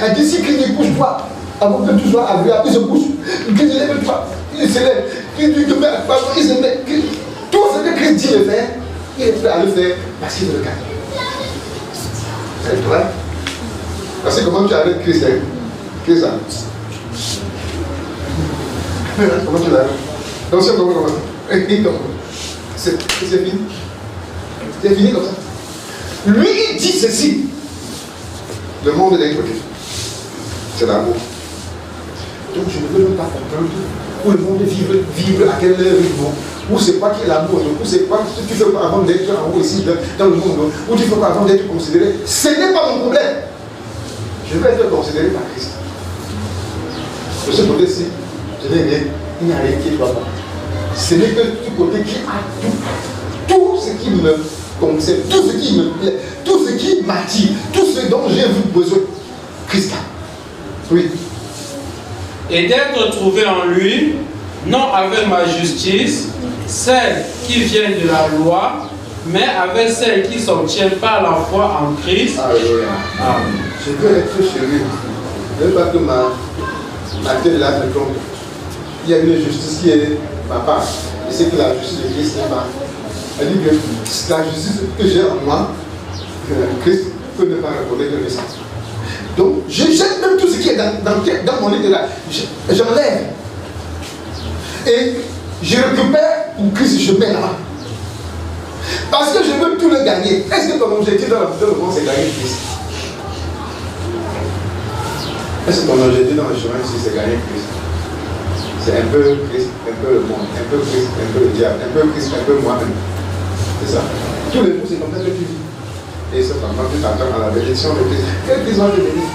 A: Elle dit si Christ ne bouge pas, avant que tout soit agréable, il se bouge. Christ ne lève pas, il se lève. Christ lui met à part, il se met. Tout ce que Christ dit de faire, il est prêt à le faire parce qu'il veut le gagner. C'est vrai. Parce que comment tu arrêtes Christ, hein? Christ, ça. Comment tu l'arrêtes? Donc c'est comment c'est fini. C'est fini comme ça. Lui, il dit ceci. Le monde est d'un côté. C'est l'amour. Donc je ne veux même pas comprendre où le monde vibre à quelle heure il vont. Où c'est quoi qui est l'amour, où c'est quoi que tu fais quoi avant d'être en haut ici dans le monde, où tu fais quoi avant d'être considéré. Ce n'est pas mon problème. Je vais être considéré par Christ. De ce côté-ci, je n'ai rien. Il n'y a rien qui ne va pas. Ce n'est que du côté qui a tout. Tout ce qui me concerne, tout ce qui me plaît, tout ce qui m'attire, tout ce dont j'ai besoin. Christ. Oui.
B: Et d'être trouvé en lui, non avec ma justice, celle qui vient de la loi, mais avec celle qui s'obtient par la foi en Christ.
A: Alléluia. Amen. Je veux être chez lui. Je ne veux pas que ma tête là me trompe. Il y a une justice qui est ma part. Et c'est que la justice de Christ n'est pas. Elle dit que la justice que j'ai en moi, Christ peut ne pas reconnaître le sens. Donc, je jette même tout ce qui est dans mon état. J'enlève. Et je récupère pour Christ, je mets là-bas. Parce que je veux tout le gagner. Est-ce que ton objectif dans le monde, c'est gagner Christ? Est-ce que ton objectif dans le chemin ici, c'est gagner Christ? C'est un peu Christ, un peu le monde, un peu Christ, un peu le diable, un peu Christ, un peu moi-même. C'est ça. Tous les jours, c'est comme ça que tu vis. Et cependant, tu t'attends à la bénédiction de Christ. Quel Christ va te bénir?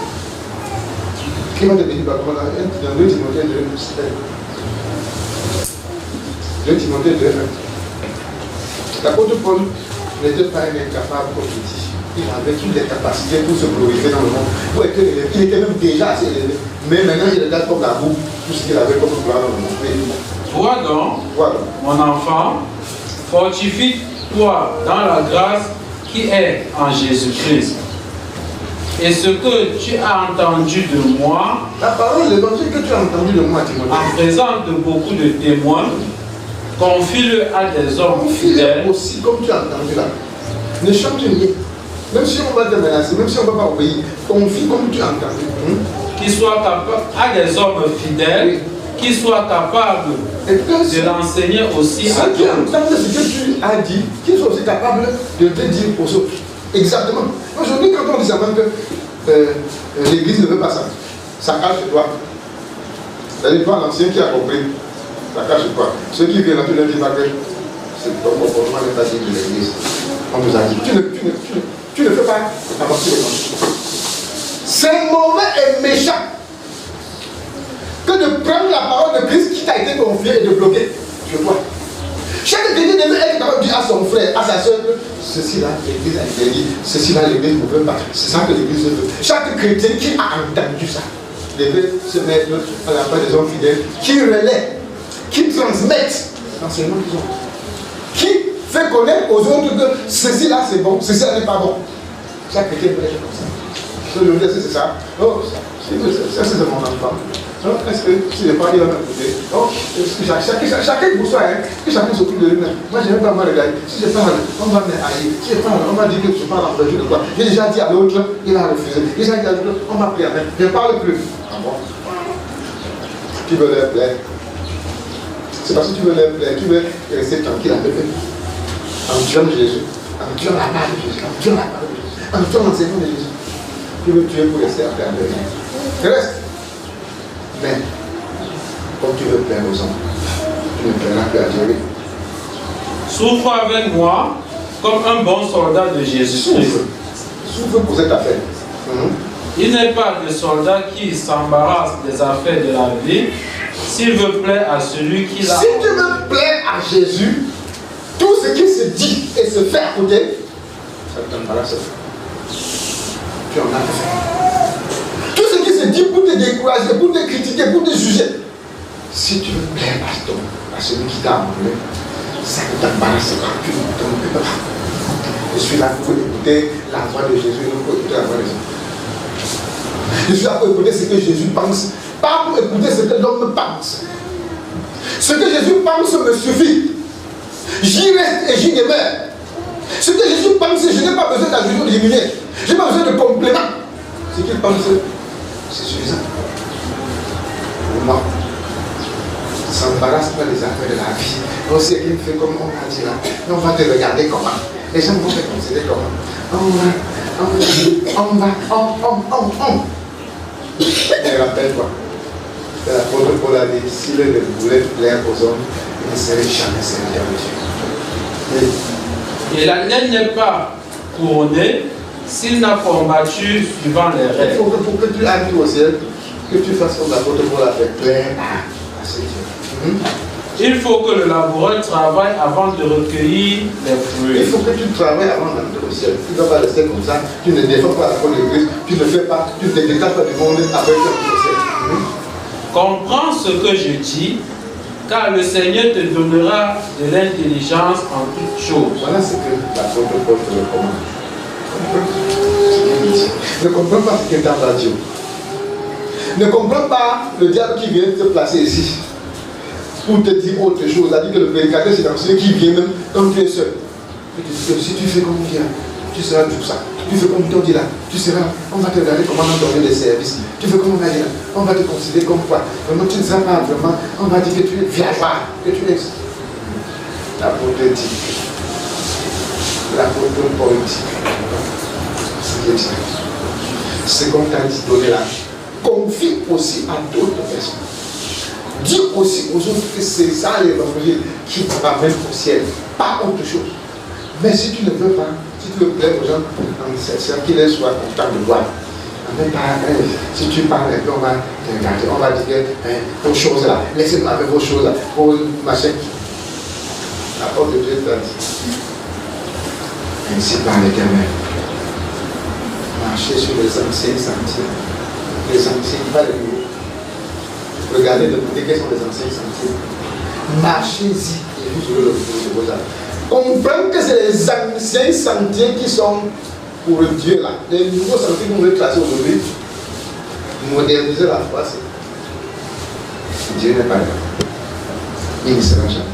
A: Qui va te bénir par comment? Dans 2 Timothée 2, 2 Timothée 2, 1. L'apôtre Paul n'était pas un incapable prophétique. Il avait toutes les capacités pour se glorifier dans le monde. Pour être élevé. Il était même déjà assez élevé. Mais maintenant, il regarde comme la boue, tout ce qu'il avait comme gloire dans le monde.
B: Vois donc, mon enfant, fortifie-toi dans la grâce qui est en Jésus-Christ. Et ce que tu as entendu de moi,
A: la parole, l'évangile que tu as entendu de moi, Timothée,
B: en présence de beaucoup de témoins, confie-le à des hommes fidèles.
A: Aussi, comme tu as entendu là. Ne change rien. Même si on va te menacer, même si on ne va pas obéir, confie comme tu as entendu.
B: Qui soient capables, à des hommes fidèles, qui soient capables de l'enseigner aussi à d'autres.
A: Ce que tu as dit, qu'ils soient aussi capables de te dire aux autres. Exactement. Aujourd'hui, quand on dit ça, même que l'église ne veut pas ça, ça cache chez toi. C'est-à-dire, toi, l'ancien qui a compris, ça cache chez toi. Ceux qui viennent là, tu leur dis pas que c'est ton comportement n'est pas digne de l'église. On nous a dit, tu ne fais pas avancer les gens. C'est mauvais et méchant que de prendre la parole de Christ qui t'a été confiée et de bloquer sur toi. Chaque chrétien devait être capable de dire à son frère, à sa soeur, ceci là, l'église a interdit, ceci là, l'église ne veut pas. C'est ça que l'église veut. Chaque chrétien qui a entendu ça devait se mettre à la place des hommes fidèles qui relaient, qui transmettent l'enseignement qu'ils ont, qui fait connaître aux autres que ceci là c'est bon, ceci là n'est pas bon. Chaque chrétien doit être comme ça. Aujourd'hui, c'est ça. Oh, ça c'est mon enfant. Est-ce que si je parle, il va m'écouter? Oh, chacun pour soi, hein, que chacun s'occupe de lui-même. Moi, je n'aime pas me regarder. Si je parle, on va me haïr. Si je parle, on va dire que je parle en vertu de quoi. J'ai déjà dit à l'autre, il a refusé. J'ai déjà dit à l'autre, on m'a pris à même. Je ne parle plus. Ah bon? Tu veux leur plaire. C'est parce que tu veux leur plaire. Tu veux rester tranquille avec eux. En tuant Jésus. En tuant la parole de Jésus. En tuant la parole de Jésus. En tuant l'enseignement de Jésus. Tu veux tuer pour rester après avec eux. Reste. Mais, comme tu veux plaire aux hommes, tu ne plairas plus à Dieu.
B: Souffre avec moi comme un bon soldat de Jésus-Christ.
A: Souffre pour cette affaire.
B: Il n'est pas de soldat qui s'embarrasse des affaires de la vie s'il veut plaire à celui qui l'a.
A: Si tu veux plaire à Jésus, tout ce qui se dit et se fait à côté, ça ne t'embarrasse pas. Tu en as fait. Tout ce qui se dit pour te décourager, pour te critiquer, pour te juger, si tu veux plaire à celui qui t'a envoyé, ça ne t'embarrasse pas. Tu ne t'en occupes pas. Je suis là pour écouter la voix de Jésus, non pour écouter la voix de Jésus. Je suis là pour écouter ce que Jésus pense, pas pour écouter ce que l'homme pense. Ce que Jésus pense me suffit. J'y reste et j'y demeure. Ce que Jésus pense, je n'ai pas besoin d'ajouter ou de diminuer. Je n'ai pas besoin de complément. Ce qu'il pense, c'est suffisant. Pour moi, ne s'embarrasse pas des affaires de la vie. On sait qu'il fait comme on a dit là. On va te regarder comment. Les gens vont te considérer comment. Mais rappelle-toi, c'est l'apôtre Paul a dit, s'il ne voulait plaire aux hommes, il ne serait jamais serviteur de Dieu.
B: Et la laine n'est pas couronnée s'il n'a combattu suivant les règles.
A: Il faut que pour que tu ailles au ciel, que tu fasses comme l'apôtre Paul a fait, plaire à ce Dieu.
B: Il faut que le laboureur travaille avant de recueillir les fruits.
A: Il faut que tu travailles avant d'entrer au ciel. Tu ne dois pas rester comme ça. Tu ne défends pas la cause de Christ. Tu ne fais pas, tu ne te détaches pas du monde avec le ciel.
B: Comprends ce que je dis, car le Seigneur te donnera de l'intelligence en toutes choses.
A: Voilà ce que l'apôtre Paul te recommande. Ne comprends pas ce qui est en radio. Ne comprends pas le diable qui vient te placer ici pour te dire autre chose. C'est-à-dire que le prédicateur, c'est dans celui qui vient même quand tu es seul. Il te dit que si tu fais comme on dit là, tu seras tout ça. Tu fais comme on dit là, tu seras. On va te regarder comment on donne des services. Tu fais comme on a dit là, on va te considérer comme quoi. Vraiment, tu ne seras pas vraiment. On va dire que tu es viageois, que tu es. L'apôtre dit. L'apôtre Paul dit. Ce qu'on t'a dit donner là, confie aussi à d'autres personnes. Dis aussi aux autres que c'est ça l'évangile qui te ramène au ciel, pas autre chose. Mais si tu ne veux pas, si tu veux plaire aux gens, c'est qu'ils soient contents de voir. Même pas, si tu parles un peu, on va te regarder, on va dire que vos choses là, laissez-moi avec vos choses là, vos machins. La porte de Dieu t'a dit. Ainsi par l'Éternel. Marchez sur les anciens sentiers. Les anciens, pas les nouveaux. Regardez de côté quels sont les anciens sentiers. Marchez-y et vous aurez le fruit de vos âmes. Comprends que c'est les anciens sentiers qui sont pour Dieu là. Les nouveaux sentiers que vous voulez tracer aujourd'hui, moderniser la foi, c'est Dieu n'est pas là. Il ne sera jamais.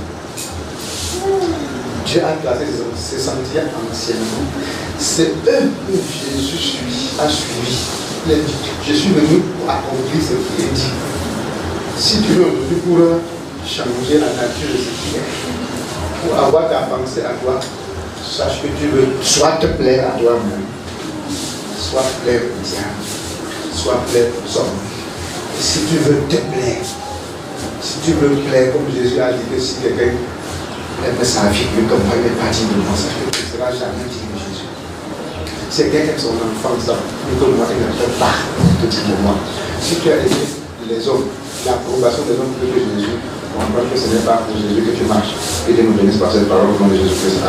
A: Dieu a placé ces sentiers anciennement. C'est eux que Jésus a suivi. Je suis venu pour accomplir ce qui est dit. Si tu veux aujourd'hui pour changer la nature de ce qui est, pour avoir ta pensée à toi, sache que tu veux soit te plaire à toi-même, soit plaire aux diables, soit plaire aux hommes. Et si tu veux te plaire, si tu veux plaire, comme Jésus a dit que si quelqu'un aime sa vie, comme moi, il n'est pas digne de moi, sache que tu ne seras jamais digne de Jésus. C'est quelqu'un qui son enfant, ça, mais comme moi, il ne peut pas te dire de moi. Si tu as aimé les hommes, l'approbation des hommes que Jésus, on comprend que ce n'est pas pour Jésus que tu marches. Et Dieu nous bénisse par cette parole au nom de Jésus-Christ.